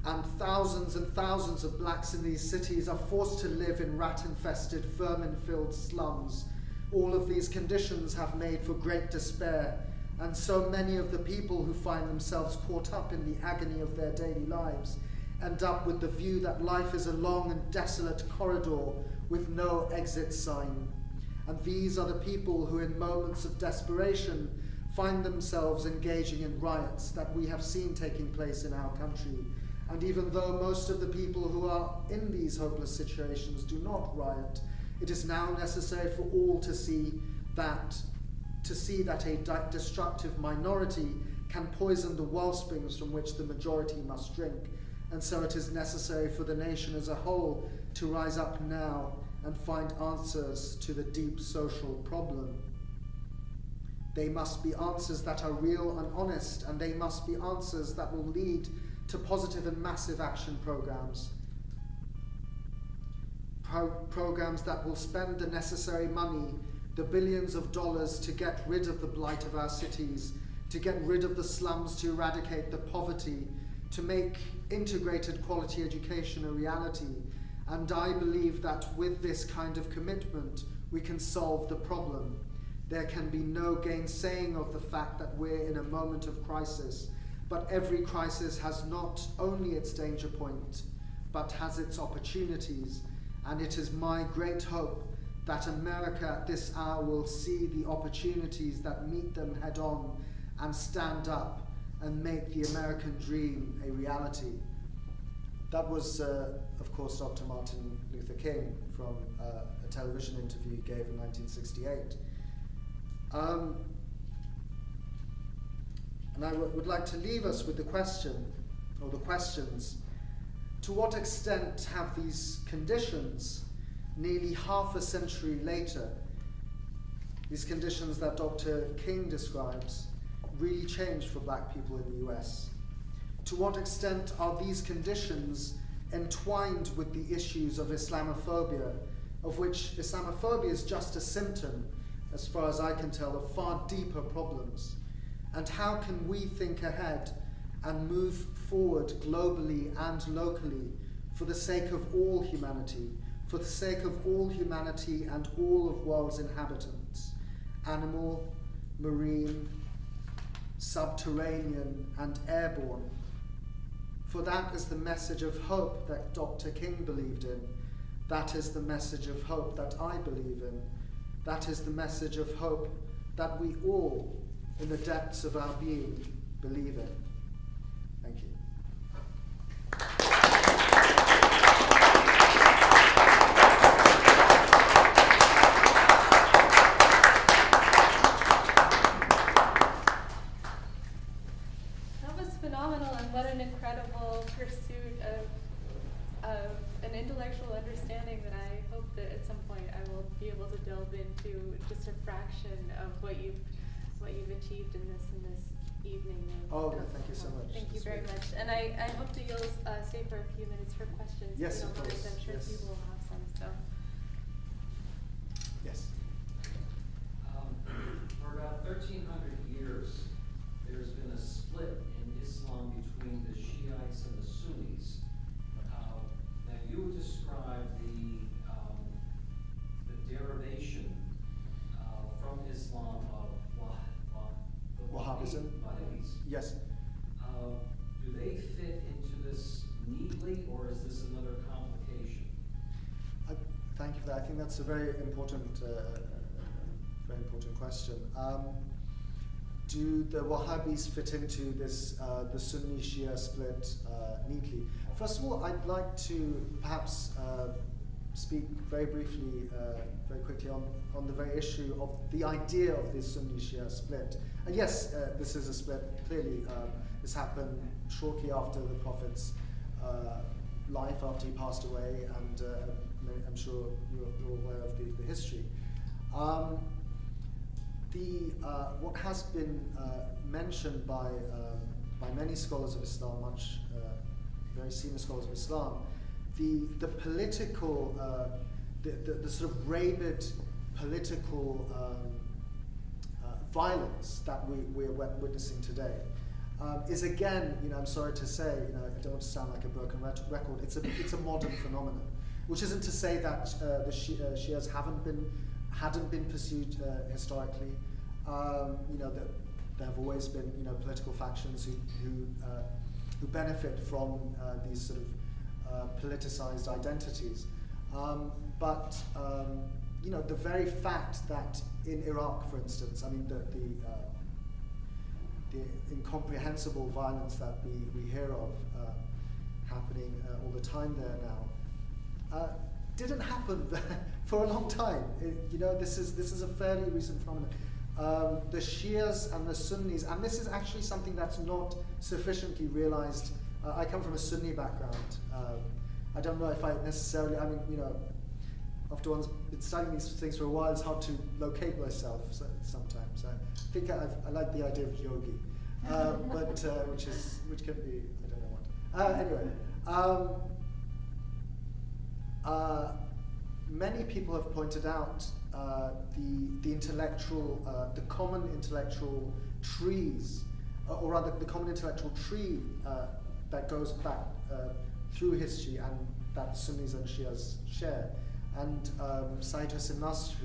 And thousands of blacks in these cities are forced to live in rat-infested, vermin-filled slums. All of these conditions have made for great despair, and so many of the people who find themselves caught up in the agony of their daily lives end up with the view that life is a long and desolate corridor with no exit sign. And these are the people who, in moments of desperation, find themselves engaging in riots that we have seen taking place in our country. And even though most of the people who are in these hopeless situations do not riot, it is now necessary for all to see that a destructive minority can poison the wellsprings from which the majority must drink. And so it is necessary for the nation as a whole to rise up now and find answers to the deep social problem. They must be answers that are real and honest, and they must be answers that will lead to positive and massive action programs. Programs that will spend the necessary money, the billions of dollars, to get rid of the blight of our cities, to get rid of the slums, to eradicate the poverty, to make integrated quality education a reality. And I believe that with this kind of commitment, we can solve the problem. There can be no gainsaying of the fact that we're in a moment of crisis, but every crisis has not only its danger point, but has its opportunities. And it is my great hope that America at this hour will see the opportunities that meet them head on and stand up and make the American dream a reality. That was, of course, Dr. Martin Luther King from a television interview he gave in 1968. And I would like to leave us with the question, or the questions: to what extent have these conditions, nearly half a century later, these conditions that Dr. King describes, really changed for black people in the US? To what extent are these conditions entwined with the issues of Islamophobia, of which Islamophobia is just a symptom, as far as I can tell, of far deeper problems? And how can we think ahead and move forward globally and locally for the sake of all humanity, for the sake of all humanity and all of world's inhabitants, animal, marine, subterranean and airborne. For that is the message of hope that Dr. King believed in. That is the message of hope that I believe in. That is the message of hope that we all, in the depths of our being, believe in. Thank you. That was phenomenal, and what an incredible pursuit of an intellectual understanding that I hope that at some point I will be able to delve into just a fraction of what you've achieved in this evening. Oh, no, thank you so much. Thank you very much, and I hope that you'll stay for a few minutes for questions. Yes, if you of don't mind, course. I'm sure Yes. people will have some. So. Yes. For about 1,300 years, there's been a split in Islam between the Shiites and the Sunnis. Now you describe the derivation from Islam of Wahhabism? Wahhabis. Yes. Do they fit into this neatly, or is this another complication? Thank you for that. I think that's a very important question. Do the Wahhabis fit into this the Sunni-Shia split neatly? First of all, I'd like to perhaps speak very briefly, very quickly on the very issue of the idea of this Sunni-Shia split. And yes, this is a split. Clearly, this happened shortly after the Prophet's life, after he passed away, and I'm sure you're aware of the history. What has been mentioned by many scholars of Islam, very senior scholars of Islam, the political, the sort of rabid political violence that we're witnessing today is again, I'm sorry to say, I don't want to sound like a broken record. It's a modern phenomenon, which isn't to say that the Shias hadn't been pursued historically. There have always been political factions who benefit from these sort of politicized identities. But the very fact that in Iraq, for instance, the incomprehensible violence that we hear of happening all the time there now didn't happen for a long time. This is a fairly recent phenomenon. The Shias and the Sunnis, and this is actually something that's not sufficiently realized. I come from a Sunni background. I don't know if I necessarily, after one's been studying these things for a while, it's hard to locate myself sometimes. I think I like the idea of yogi, but which can be, I don't know what. Anyway, many people have pointed out the intellectual, the common intellectual trees, or rather the common intellectual tree that goes back through history and that Sunnis and Shias share. And Sayyid Hussein Nasr,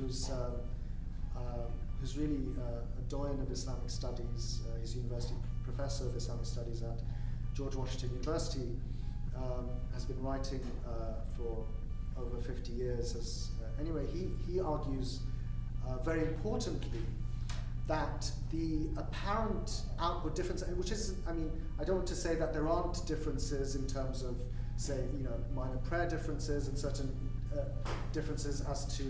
who's really a doyen of Islamic studies, he's a university professor of Islamic studies at George Washington University, has been writing for over 50 years. Anyway, he argues very importantly that the apparent outward difference, which is, I don't want to say that there aren't differences in terms of, say, minor prayer differences and certain differences as to,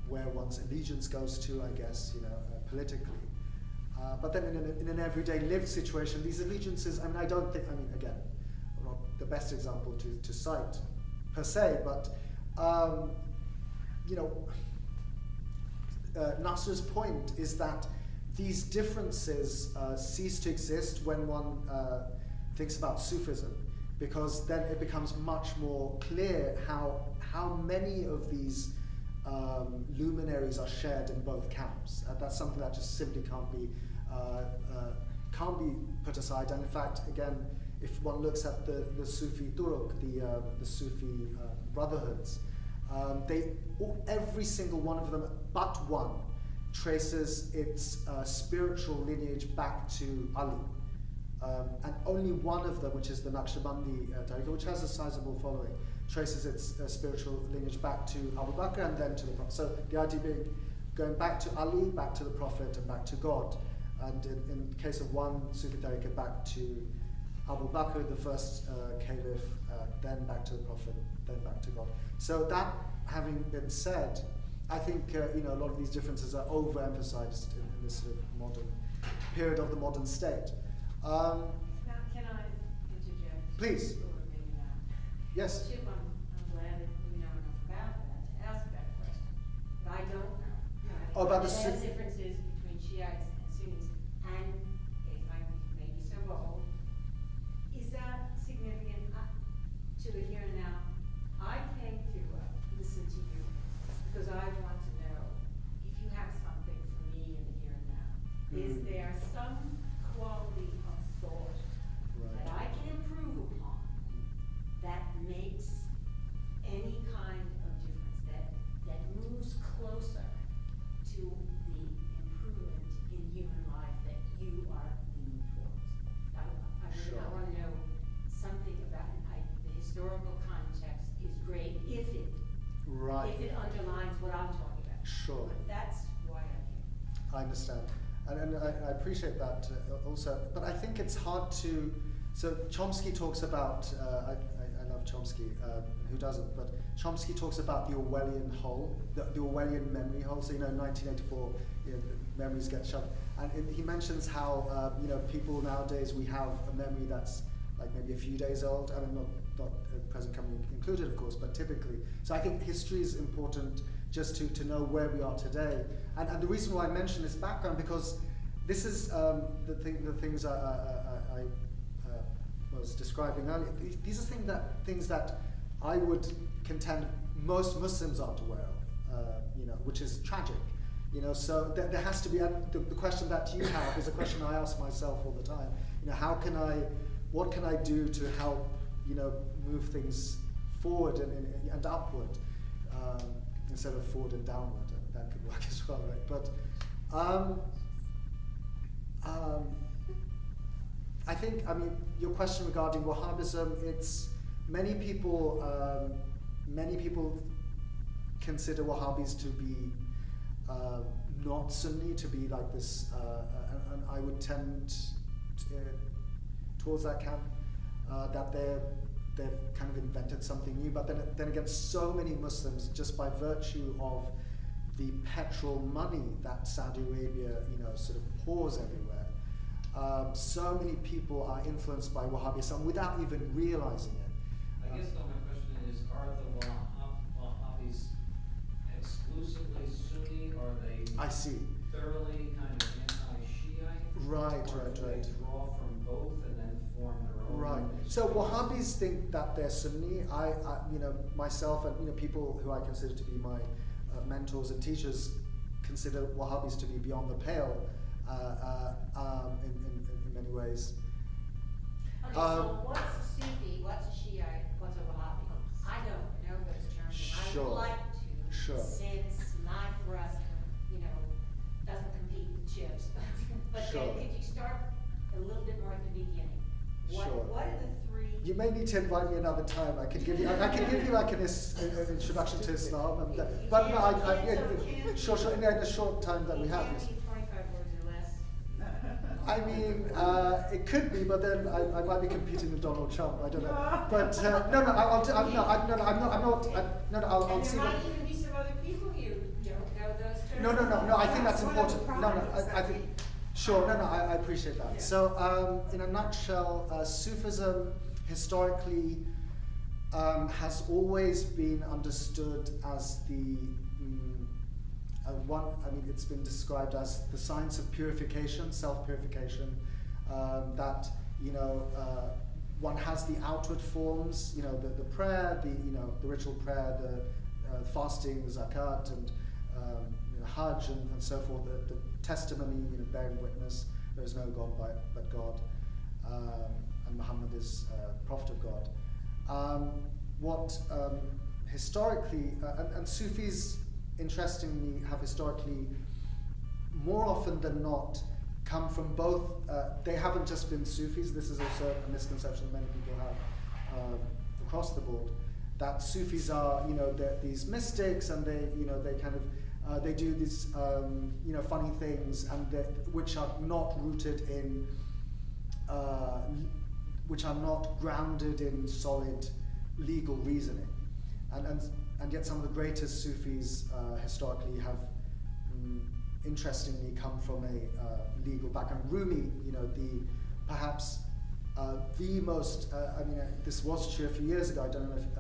where one's allegiance goes to, I guess, politically. But then in an everyday lived situation, these allegiances, I don't think, again, I'm not the best example to cite per se, but, Nasr's point is that these differences cease to exist when one thinks about Sufism, because then it becomes much more clear how many of these luminaries are shared in both camps. That's something that just simply can't be put aside. And in fact, again, if one looks at the Sufi Turuk, the Sufi brotherhoods, every single one of them, but one, traces its spiritual lineage back to Ali. And only one of them, which is the Naqshbandi Tariqa, which has a sizable following, traces its spiritual lineage back to Abu Bakr and then to the Prophet. So the idea being going back to Ali, back to the Prophet, and back to God. And in the case of one Sufi Tariqa, back to Abu Bakr, the first caliph, then back to the Prophet, then back to God. So that having been said, I think a lot of these differences are overemphasized in this sort of modern period of the modern state. Now, can I interject? Please. Or maybe not. Yes. Chip, I'm glad that we know enough about that to ask that question. But I don't know. Oh, about the There are Su- differences between Shiites and Sunnis, and if I may be so bold, is that significant to the here and now? I came to listen to you because I want to know if you have something for me in the here and now. Is there some quality of thought Right. that I can improve upon that makes any kind of difference, that moves closer to the improvement in human life that you are leaning towards? Sure. I want to know something about it. The historical context is great if Right. it underlines what I'm talking about. Sure. But that's why I came. I understand. And I appreciate that also. But I think it's hard to. So Chomsky talks about. I love Chomsky. Who doesn't? But Chomsky talks about the Orwellian hole, the Orwellian memory hole. So in 1984, memories get shut. And he mentions how people nowadays, we have a memory that's like maybe a few days old. I mean, not present company included, of course, but typically. So I think history is important just to know where we are today. And the reason why I mention this background, because this is the things I was describing earlier. These are things that I would contend most Muslims aren't aware of, which is tragic. So there has to be, the question that you have is a question I ask myself all the time. What can I do to help, move things forward and upward, instead of forward and downward? That could work as well, right? But I think, your question regarding Wahhabism, it's many people consider Wahhabis to be not Sunni, to be like this, and I would tend towards that camp, that they've kind of invented something new. But then again, so many Muslims, just by virtue of the petrol money that Saudi Arabia, sort of pours everywhere, so many people are influenced by Wahhabism without even realizing it. I guess though my question is, are the Wahhabis exclusively Sunni, or are they I see. thoroughly kind of anti-Shiite? Right. Or do they draw from both and then form their own? Right. So Wahhabis think that they're Sunni. I myself and people who I consider to be my mentors and teachers consider Wahhabis to be beyond the pale in many ways. Okay, so what's a Sufi, what's a Shiite, what's a Wahhabi? I don't know those terms, and I Sure. would like to, Sure. since my thrust, doesn't compete with chips. But Sure. then could you start a little bit more at the beginning? Sure. What are the three? You may need to invite me another time. I can give you like an introduction to Islam, and but no, sure. In a short time that we have. It can't be 25 words or less. I mean, it could be, but then I might be competing with Donald Trump. I don't know. But I'll And see. there might even be some other people who don't know those terms. No. I think that's One of the important. problems I think. Sure. I appreciate that. Yeah. So, in a nutshell, Sufism historically has always been understood as the it's been described as the science of purification, self-purification. That one has the outward forms, the prayer, the ritual prayer, the fasting, the zakat, and Hajj, and so forth. The testimony, bearing witness, there is no God but God. and Muhammad is prophet of God. Historically, and Sufis, interestingly, have historically, more often than not, come from both, they haven't just been Sufis. This is also a misconception many people have across the board, that Sufis are, they're these mystics, and they kind of, they do these, funny things, and which are not rooted in, which are not grounded in solid legal reasoning. And yet some of the greatest Sufis historically have, interestingly, come from a legal background. Rumi, perhaps the most, this was true a few years ago, I don't know if it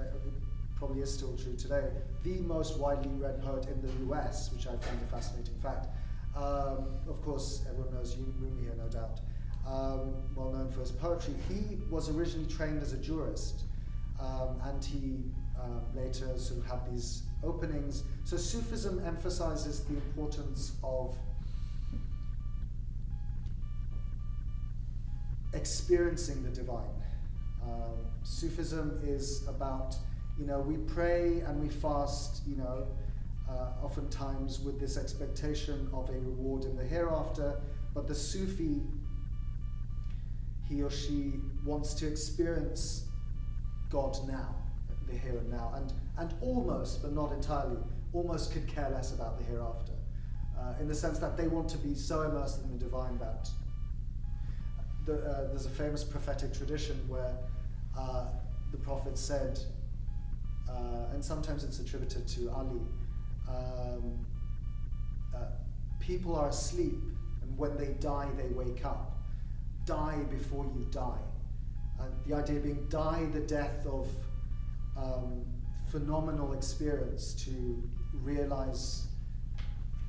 probably is still true today, the most widely read poet in the US, which I find a fascinating fact. Of course, everyone knows Rumi here, no doubt. Well known for his poetry. He was originally trained as a jurist, and he later sort of had these openings. So Sufism emphasizes the importance of experiencing the divine. Sufism is about, we pray and we fast, oftentimes with this expectation of a reward in the hereafter, but the Sufi, he or she wants to experience God now, the here and now, and almost, but not entirely, almost could care less about the hereafter, in the sense that they want to be so immersed in the divine that there's a famous prophetic tradition where the prophet said, and sometimes it's attributed to Ali, people are asleep, and when they die, they wake up. Die before you die. The idea being die the death of phenomenal experience to realize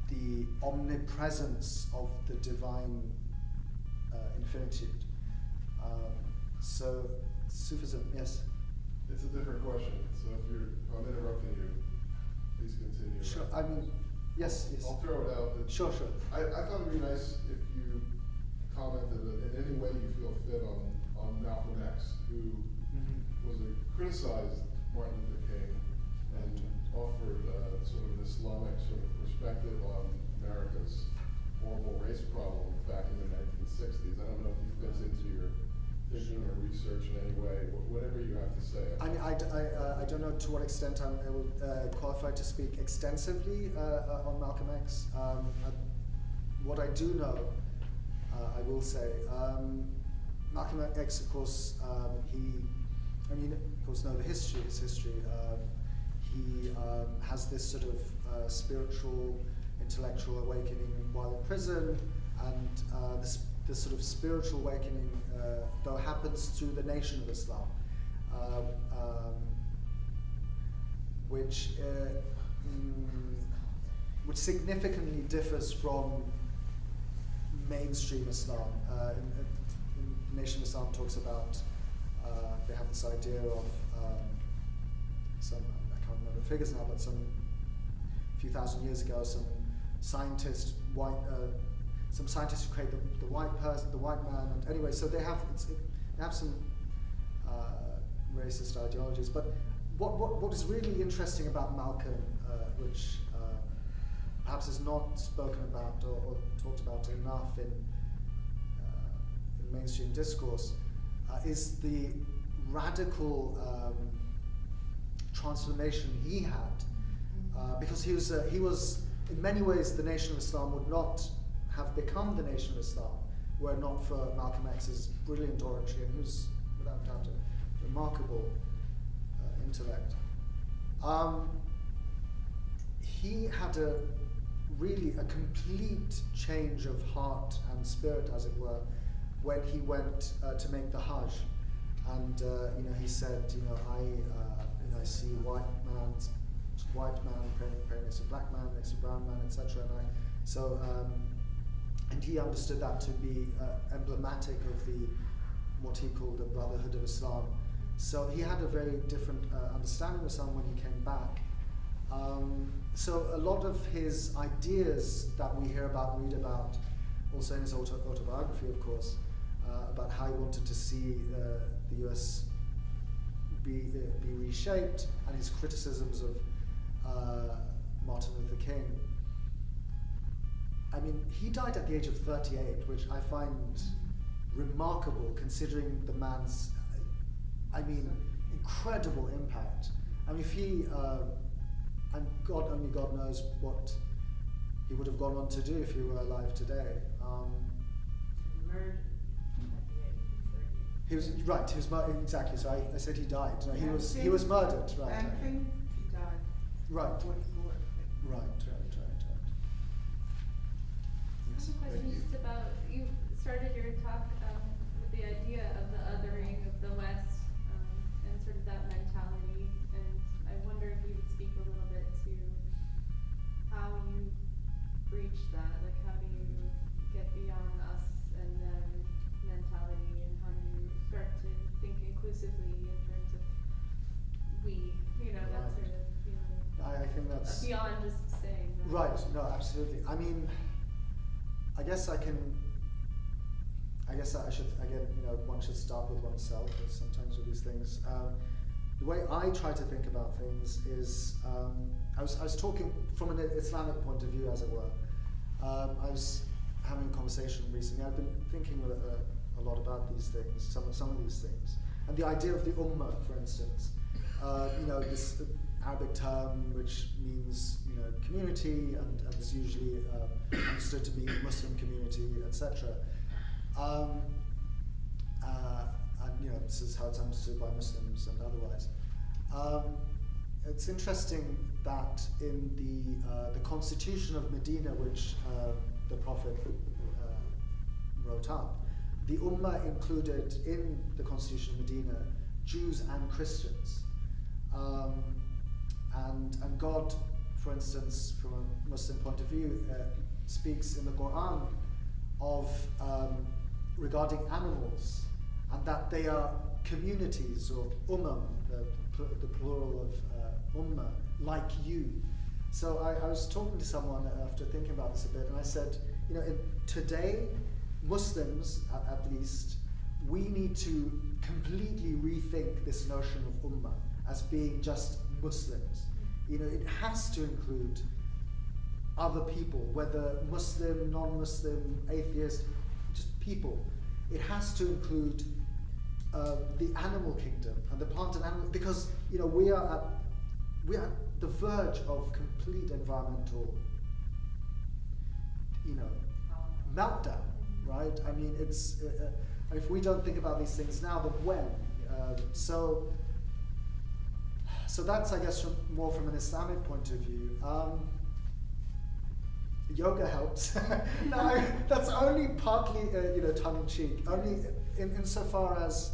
the omnipresence of the divine infinitude. So Sufism, yes? It's a different question, so if I'm interrupting you, please continue. Sure, yes. I'll throw it out. Sure. I thought it'd be nice if you commented in any way you feel fit on Malcolm X, who was criticized Martin Luther King and offered sort of an Islamic sort of perspective on America's horrible race problem back in the 1960s. I don't know if he fits into your thinking or research in any way. Whatever you have to say. I don't know to what extent I'm qualified to speak extensively on Malcolm X. What I do know, I will say, Malcolm X, of course, of course, know the history, his history. He has this sort of spiritual, intellectual awakening while in prison, and this sort of spiritual awakening, though, happens through the Nation of Islam, which significantly differs from mainstream Islam. Nation of Islam talks about, they have this idea of some, I can't remember the figures now, but some few thousand years ago, some scientists who create the white person, the white man, and anyway, so they have some racist ideologies. But what is really interesting about Malcolm, which perhaps is not spoken about or talked about enough in mainstream discourse, is the radical transformation he had, because he was in many ways, the Nation of Islam would not have become the Nation of Islam were it not for Malcolm X's brilliant oratory, and who's without doubt a remarkable intellect. He had really a complete change of heart and spirit, as it were, when he went to make the Hajj, and he said, I see white man praying next to black man, next to brown man, etc. And he understood that to be emblematic of what he called the Brotherhood of Islam. So he had a very different understanding of Islam when he came back. So a lot of his ideas that we hear about, read about, also in his autobiography, of course, about how he wanted to see the US be reshaped, and his criticisms of Martin Luther King. I mean, he died at the age of 38, which I find remarkable considering the man's, incredible impact. I mean, if he, and only God knows what he would have gone on to do if he were alive today. Murdered at the age of 30. He was right. He was murdered. Exactly. So I said he died. No, he was murdered. Right. And King, he died. Right. 44. Right. I have a question just about, you started your talk with the idea of the othering of the West and sort of that mentality, and I wonder if you would speak a little bit to how you breach that, like how do you get beyond us and them mentality, and how do you start to think inclusively in terms of we, that Right. sort of feeling. I think that's Beyond just saying that. right. No, absolutely. I mean, I guess I should, again, one should start with oneself, sometimes with these things. The way I try to think about things is, I was talking from an Islamic point of view, as it were. I was having a conversation recently. I've been thinking a lot about these things, some of these things. And the idea of the ummah, for instance, this Arabic term which means community and is usually understood to be Muslim community, etc. And this is how it's understood by Muslims and otherwise. It's interesting that in the Constitution of Medina, which the Prophet wrote up, the Ummah included in the Constitution of Medina Jews and Christians. And God, for instance, from a Muslim point of view, speaks in the Quran of regarding animals, and that they are communities, or the plural of ummah, like you. So I was talking to someone after thinking about this a bit, and I said, today, Muslims, at least, we need to completely rethink this notion of ummah as being just Muslims. It has to include other people, whether Muslim, non-Muslim, atheist, just people. It has to include the animal kingdom and the plant and animal, because we are at the verge of complete environmental meltdown, right? I mean, it's if we don't think about these things now, then when? So that's, I guess, more from an Islamic point of view. Yoga helps. No, that's only partly, tongue-in-cheek. Only insofar as,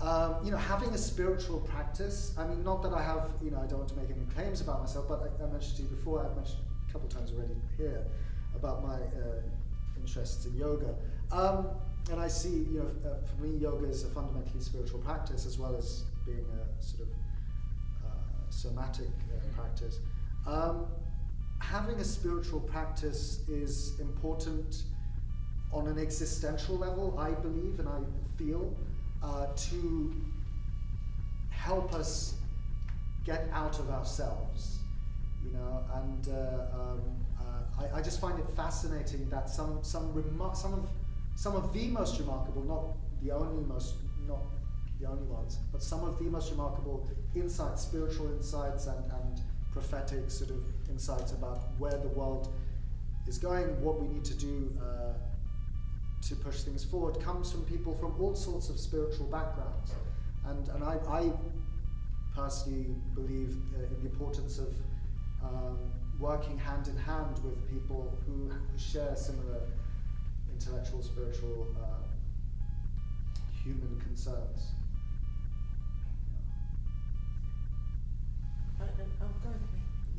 having a spiritual practice. I mean, not that I have, I don't want to make any claims about myself, but I mentioned to you before, I've mentioned a couple of times already here about my interests in yoga. And I see, for me, yoga is a fundamentally spiritual practice as well as being a sort of somatic practice. Having a spiritual practice is important on an existential level, I believe, and I feel, to help us get out of ourselves, and I just find it fascinating that some of the most remarkable, not the only ones, but some of the most remarkable insights, spiritual insights and prophetic sort of insights about where the world is going, what we need to do to push things forward, comes from people from all sorts of spiritual backgrounds. And I personally believe in the importance of working hand in hand with people who share similar intellectual, spiritual, human concerns.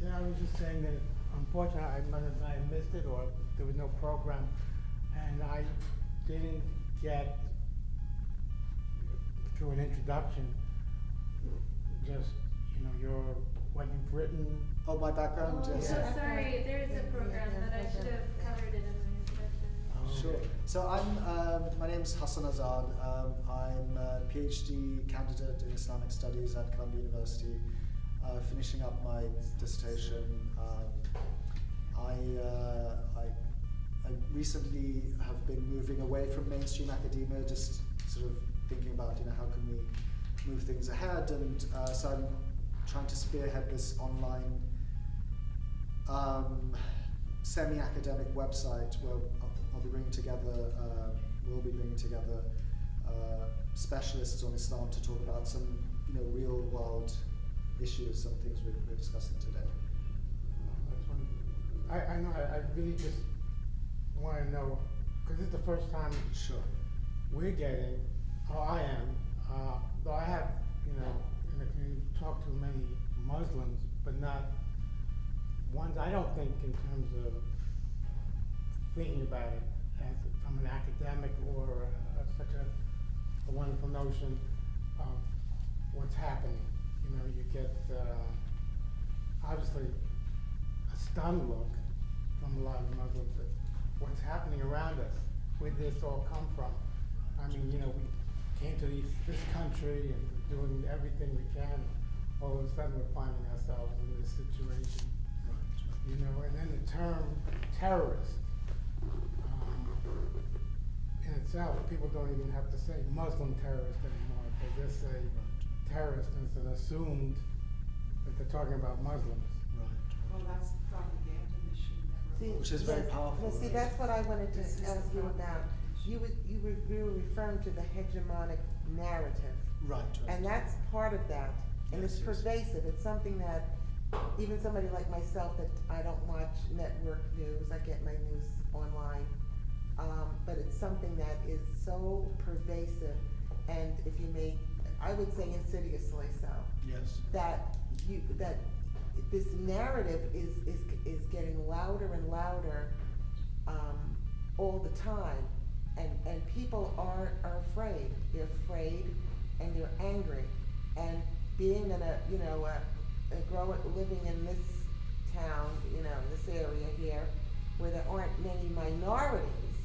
Yeah, I was just saying that unfortunately I missed it, or there was no program, and I didn't get through an introduction just what you've written. Oh, my background? Oh, Yes. so sorry, there is a program that I should have covered it in my introduction. Sure. So my name's Hasan Azad. I'm a PhD candidate in Islamic Studies at Columbia University, finishing up my dissertation. I recently have been moving away from mainstream academia, just sort of thinking about, how can we move things ahead, and so I'm trying to spearhead this online semi-academic website where we'll be bringing together specialists on Islam to talk about some, real-world issues, some things we're discussing today. That's wonderful. I know, I really just want to know, because this is the first time Sure. we're getting, or I am, though I have, in the community, talked to many Muslims, but not ones, I don't think, in terms of thinking about it as from an academic or such a wonderful notion of what's happening. You get obviously a stunned look from a lot of Muslims at what's happening around us, where this all come from. I mean, we came to this country and we're doing everything we can. All of a sudden we're finding ourselves in this situation. And then the term terrorist, in itself, people don't even have to say Muslim terrorist anymore. They just say terrorist, and it's assumed that they're talking about Muslims. Well, that's the propaganda machine that we're Which is very yes, powerful, Well, see, right? that's what I wanted to This is ask the you about. You were referring to the hegemonic narrative. Right. And that's part of that, and Yes, it's yes. pervasive. It's something that even somebody like myself, that I don't watch network news, I get my news online, but it's something that is so pervasive, and if you may, I would say insidiously so, Yes. that this narrative is getting louder and louder all the time, and people are afraid. They're afraid and they're angry, and being in living in this town, in this area here, where there aren't many minorities,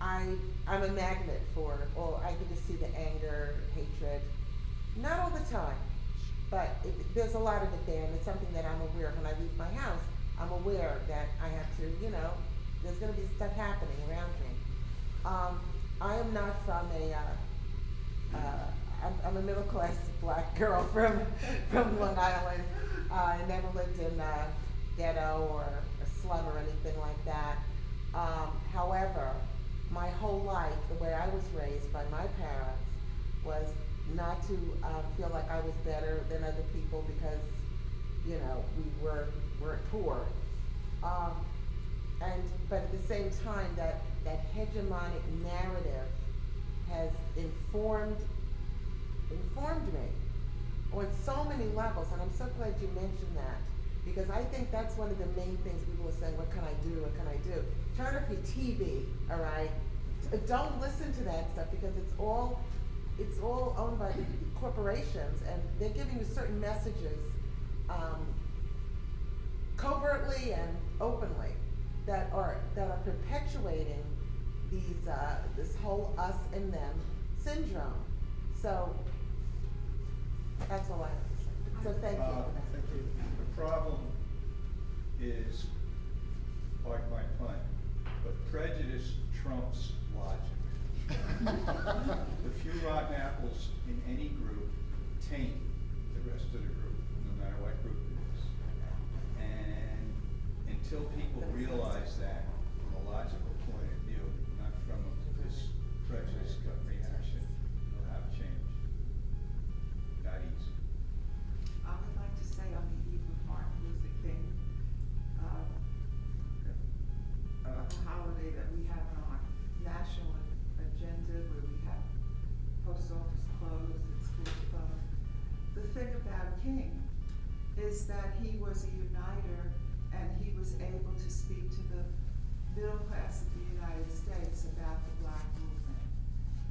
I'm a magnet for, I can just see the anger, hatred, not all the time, but there's a lot of it there, and it's something that I'm aware of. When I leave my house, I'm aware that I have to, there's gonna be stuff happening around me. I am not from I'm a middle class black girl from Long Island. I never lived in a ghetto or a slum or anything like that. However, my whole life, the way I was raised by my parents was not to feel like I was better than other people because, we weren't poor. But at the same time, that hegemonic narrative has informed me on so many levels, and I'm so glad you mentioned that, because I think that's one of the main things people are saying, what can I do, what can I do? Turn off your TV, all right? Don't listen to that stuff, because it's all owned by corporations, and they're giving you certain messages, covertly and openly, that are perpetuating this whole us and them syndrome. So that's all I have to say. So thank you for that. Thank you. The problem is, pardon my pun, but prejudice trumps logic. The few rotten apples in any group taint the rest of the group, no matter what group it is. And until people realize that from a logical point of view, not from this prejudice gut reaction, you'll have change. Not easy. I would like to say on the eve of Martin Luther King, a holiday that we have on our national agenda, where we have post office closed and schools closed. The thing about King is that he was a uniter, and he was able to speak to the middle class of the United States about the Black movement.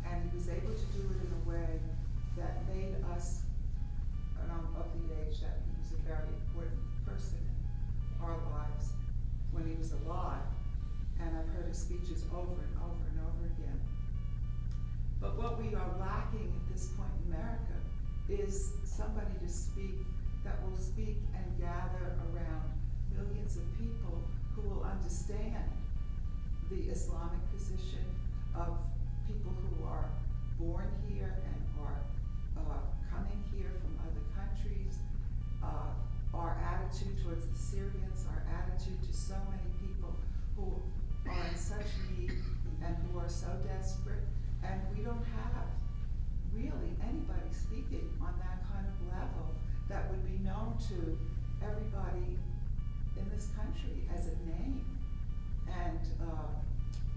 And he was able to do it in a way that made us, and I'm of the age that he was a very important person in our lives when he was alive. And I've heard his what we are lacking at this point in America is somebody to speak, that will speak and gather around millions of people who will understand the Islamic position of people who are born here and are coming here from other countries, our attitude towards the Syrians, our attitude to so many people who are in such need and who are so desperate, and we don't have really anybody speaking on that kind of level that would be known to everybody in this country as a name. And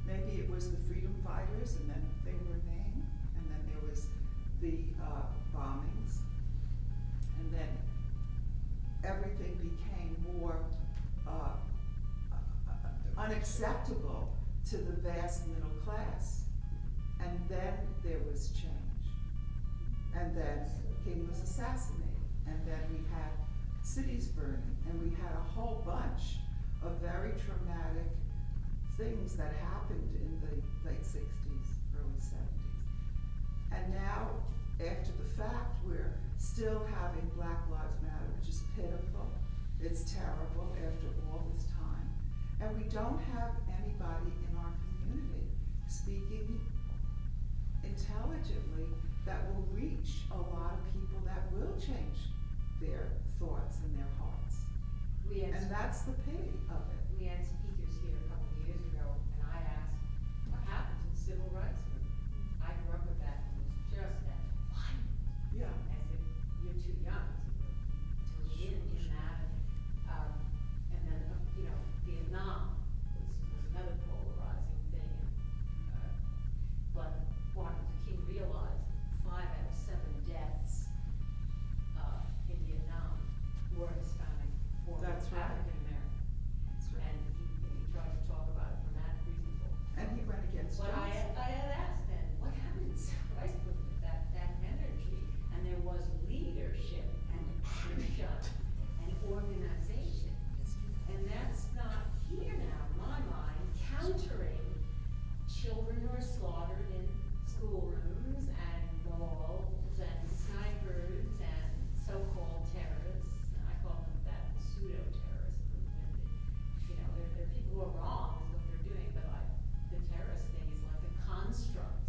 maybe it was the freedom fighters, and then they were named, and then there was the bombings, and then everything became more unacceptable to the vast middle class. And then there was change. And then the king was assassinated. And then we had cities burning, and we had a whole bunch of very traumatic things that happened in the late 60s, early 70s. And now, after the fact, we're still having Black Lives Matter, which is pitiful. It's terrible after all this time. And we don't have anybody in our community speaking intelligently that will reach a lot of people that will change their thoughts and their hearts. And that's the pity of it. We had speakers here a couple of years ago, and I asked, what happened to the civil rights movement? I grew up with that, and it was just that violent. Yeah. As if you're too young to be in that. And then, Vietnam was another polarizing thing. But Martin Luther King realized 5 out of 7 deaths in Vietnam were Hispanic or That's right. African American. That's right. And he tried to talk about it from that reasonable. And he went against But I Johnson. had asked then, what happened to civil rights movement, that energy? And there was leadership and action and organization. And that's not here now, in my mind, countering children who are slaughtered in schoolrooms and malls and snipers and so-called terrorists. And I call them that, the pseudo-terrorist movement. There are people who are wrong with what they're doing, but the terrorist thing is like a construct.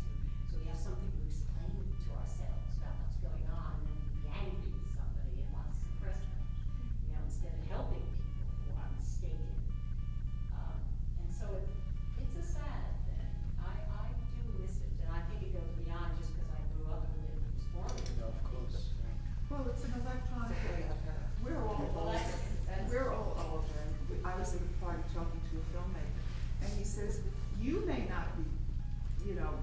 So we have something to explain to ourselves about what's going on, and then we be angry with somebody and want to suppress them, instead of helping people who are mistaken. And so it's a sad thing. I do miss it, and I think it goes beyond just because I grew up and it was formative. No, of course. Well, it's an electronic age. We're all Well, older. that's- We're all older. And I was at a party talking to a filmmaker, and he says, you may not be,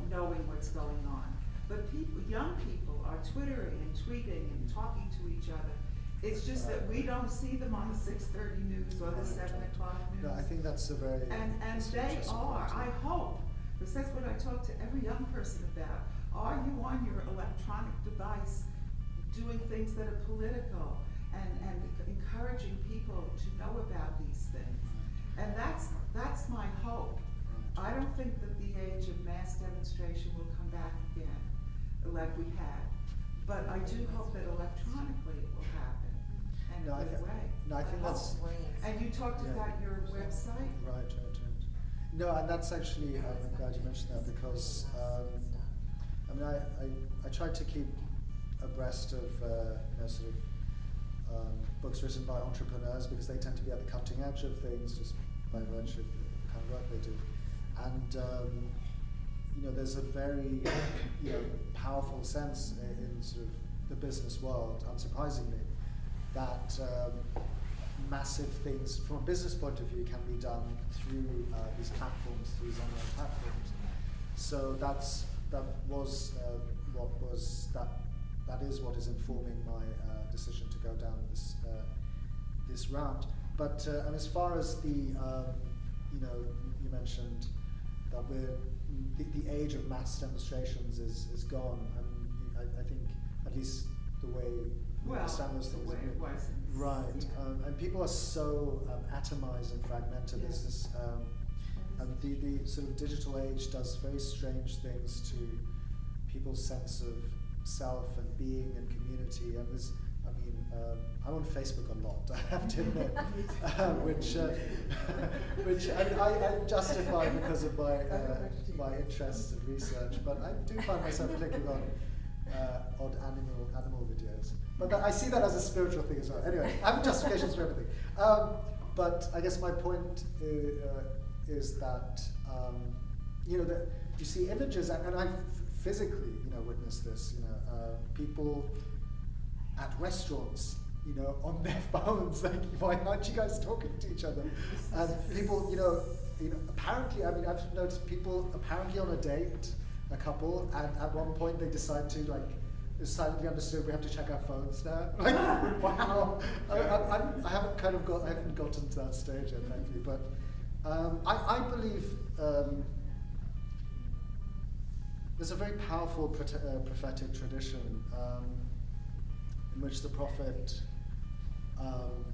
knowing what's going on, but young people are twittering and tweeting and talking to each other. It's just that we don't see them on the 6:30 news or the 7 o'clock news. No, I think that's a very And that's an they interesting are, point. I hope, because that's what I talk to every young person about. Are you on your electronic device doing things that are political and encouraging people to know about these things? And that's my hope. I don't think that the age of mass demonstration will come back again like we had. But I do hope that electronically it will happen in No, a good way. I think that's And you talked Yeah. about your website? right. No, and that's actually I'm glad you mentioned that because I tried to keep abreast of books written by entrepreneurs because they tend to be at the cutting edge of things just by virtue of the kind of work they do. And there's a very powerful sense in sort of the business world, unsurprisingly, that massive things from a business point of view can be done through these platforms, through these online platforms. So that is what is informing my decision to go down this route. But and as far as the you mentioned that the age of mass demonstrations is gone, and I think at least the way we understand those the things. way it was. Right, and people are so atomized and fragmented. There's this, and the sort of digital age does very strange things to people's sense of self and being and community. And there's, I'm on Facebook a lot, I have to admit, which I justify because of my interests and research. But I do find myself clicking on odd animal videos. But I see that as a spiritual thing as well. Anyway, I have justifications for everything. But I guess my point is that that you see images, and I've physically witnessed this. People at restaurants, on their phones, like, why aren't you guys talking to each other? And people, apparently, I've noticed people apparently on a date, a couple, and at one point they decide to, like, it's silently understood we have to check our phones now. Like, wow. I haven't gotten to that stage yet, thankfully, but I believe there's a very powerful prophetic tradition in which the prophet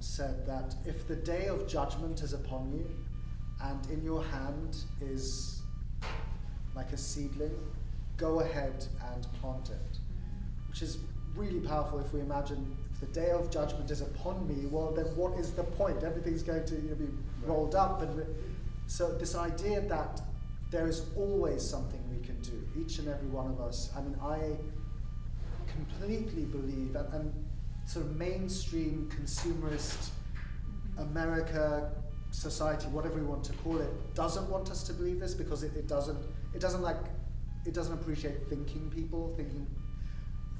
said that if the day of judgment is upon you, and in your hand is like a seedling, go ahead and plant it. Which is really powerful if we imagine if the day of judgment is upon me, well then what is the point? Everything's going to be rolled up. And so this idea that there is always something we can do, each and every one of us. I completely believe, and sort of mainstream consumerist America, society, whatever we want to call it, doesn't want us to believe this because it doesn't appreciate thinking people.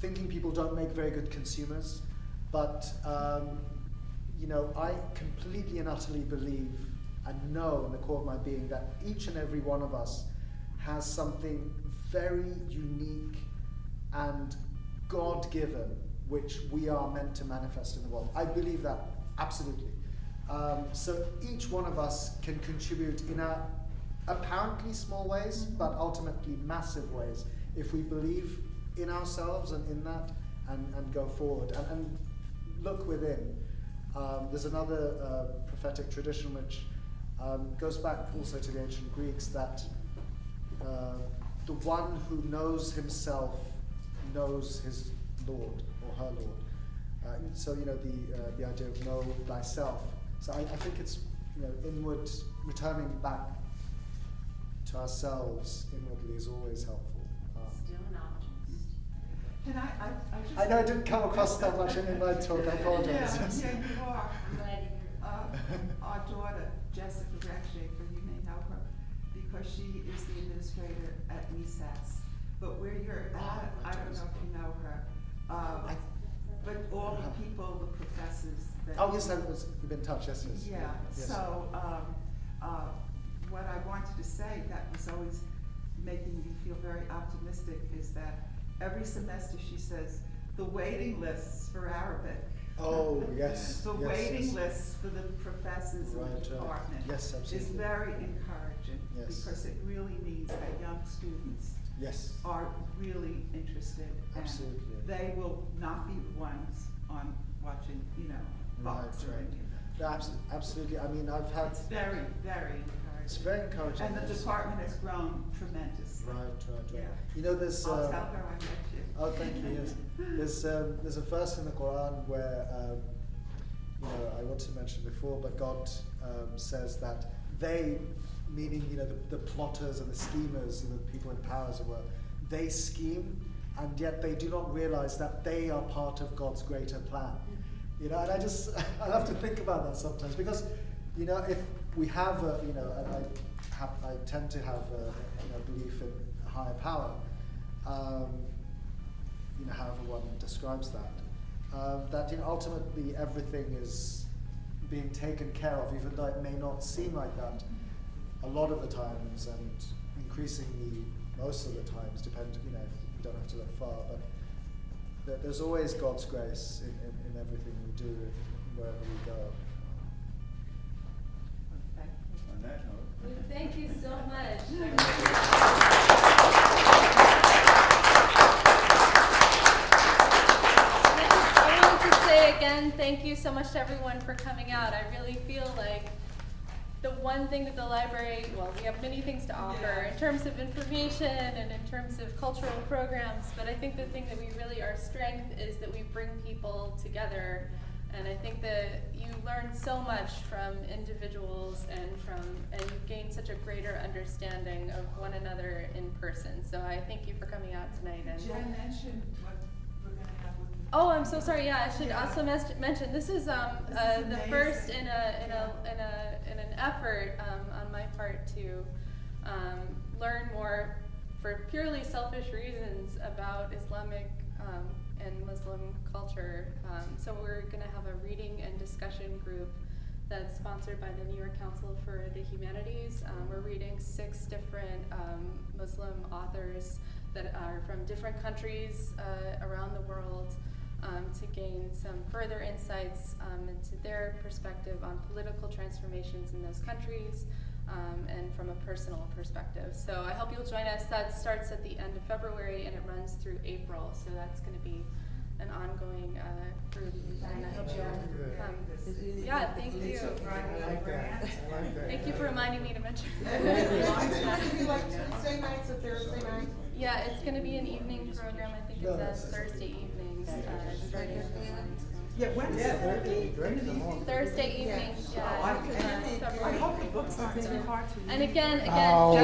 Thinking people don't make very good consumers, but I completely and utterly believe and know in the core of my being that each and every one of us has something very unique and God-given which we are meant to manifest in the world. I believe that, absolutely. So each one of us can contribute in our apparently small ways, but ultimately massive ways, if we believe in ourselves and in that, and go forward and look within. There's another prophetic tradition which goes back also to the ancient Greeks, that the one who knows himself knows his Lord or her Lord. So the idea of know thyself. So I think it's inward, returning back to ourselves inwardly is always helpful. Still an optimist. And I just... I know I didn't come across that much in my talk, I apologize. Yeah, you are. I'm glad you heard. Our daughter, Jessica Ragshafer, you may know her, because she is the administrator at NESAS. But where you're at, I don't know if you know her, but all the people, the professors that... Oh yes, we've been in touch, yes. Yeah, yes. So what I wanted to say that was always making me feel very optimistic is that every semester she says, the waiting lists for Arabic. Oh, yes. The waiting lists for the professors in the department yes, absolutely. is very encouraging, because it really means that young students are really interested, absolutely. and they will not be the ones on watching, Fox or anything. No, absolutely. I've had... It's very, very encouraging. It's very encouraging. And the department has grown tremendously. Right. Yeah. There's... I'll tell her I met you. Oh, thank you, yes. There's a verse in the Quran where, I wanted to mention before, but God says that they, meaning, the plotters and the schemers, the people in power as it were, they scheme, and yet they do not realize that they are part of God's greater plan. And I have to think about that sometimes, because, if we have, and I tend to have a belief in a higher power, however one describes that, that ultimately everything is being taken care of, even though it may not seem like that a lot of the times, and increasingly most of the times, depending, you don't have to look far, but there's always God's grace in everything we do, wherever we go. On that note. Thank you so much. I wanted to say again, thank you so much to everyone for coming out. I really feel like the one thing that the library, well, we have many things to offer in terms of information and in terms of cultural programs, but I think the thing that we really, our strength is that we bring people together. And I think that you learn so much from individuals and you gain such a greater understanding of one another in person. So I thank you for coming out tonight. And Jen mentioned what we're gonna have with. oh, I'm so sorry. Yeah, I should also mention this is the amazing. first in an effort on my part to learn more for purely selfish reasons about Islamic and Muslim culture. So we're going to have a reading and discussion group that's sponsored by the New York Council for the Humanities. We're reading 6 different Muslim authors that are from different countries around the world to gain some further insights into their perspective on political transformations in those countries and from a personal perspective. So I hope you'll join us. That starts at the end of February and it runs through April. So that's going to be an ongoing group. And I hope you'll come. Yeah, thank you. I like that. I like that. Thank you for reminding me to mention. Is it gonna be like Tuesday nights or Thursday nights? Yeah, it's going to be an evening program. I think it's a Thursday evenings starting at 1. Yeah, Wednesday. Thursday evenings, yeah. I hope the books aren't too hard to read. And again, Oh.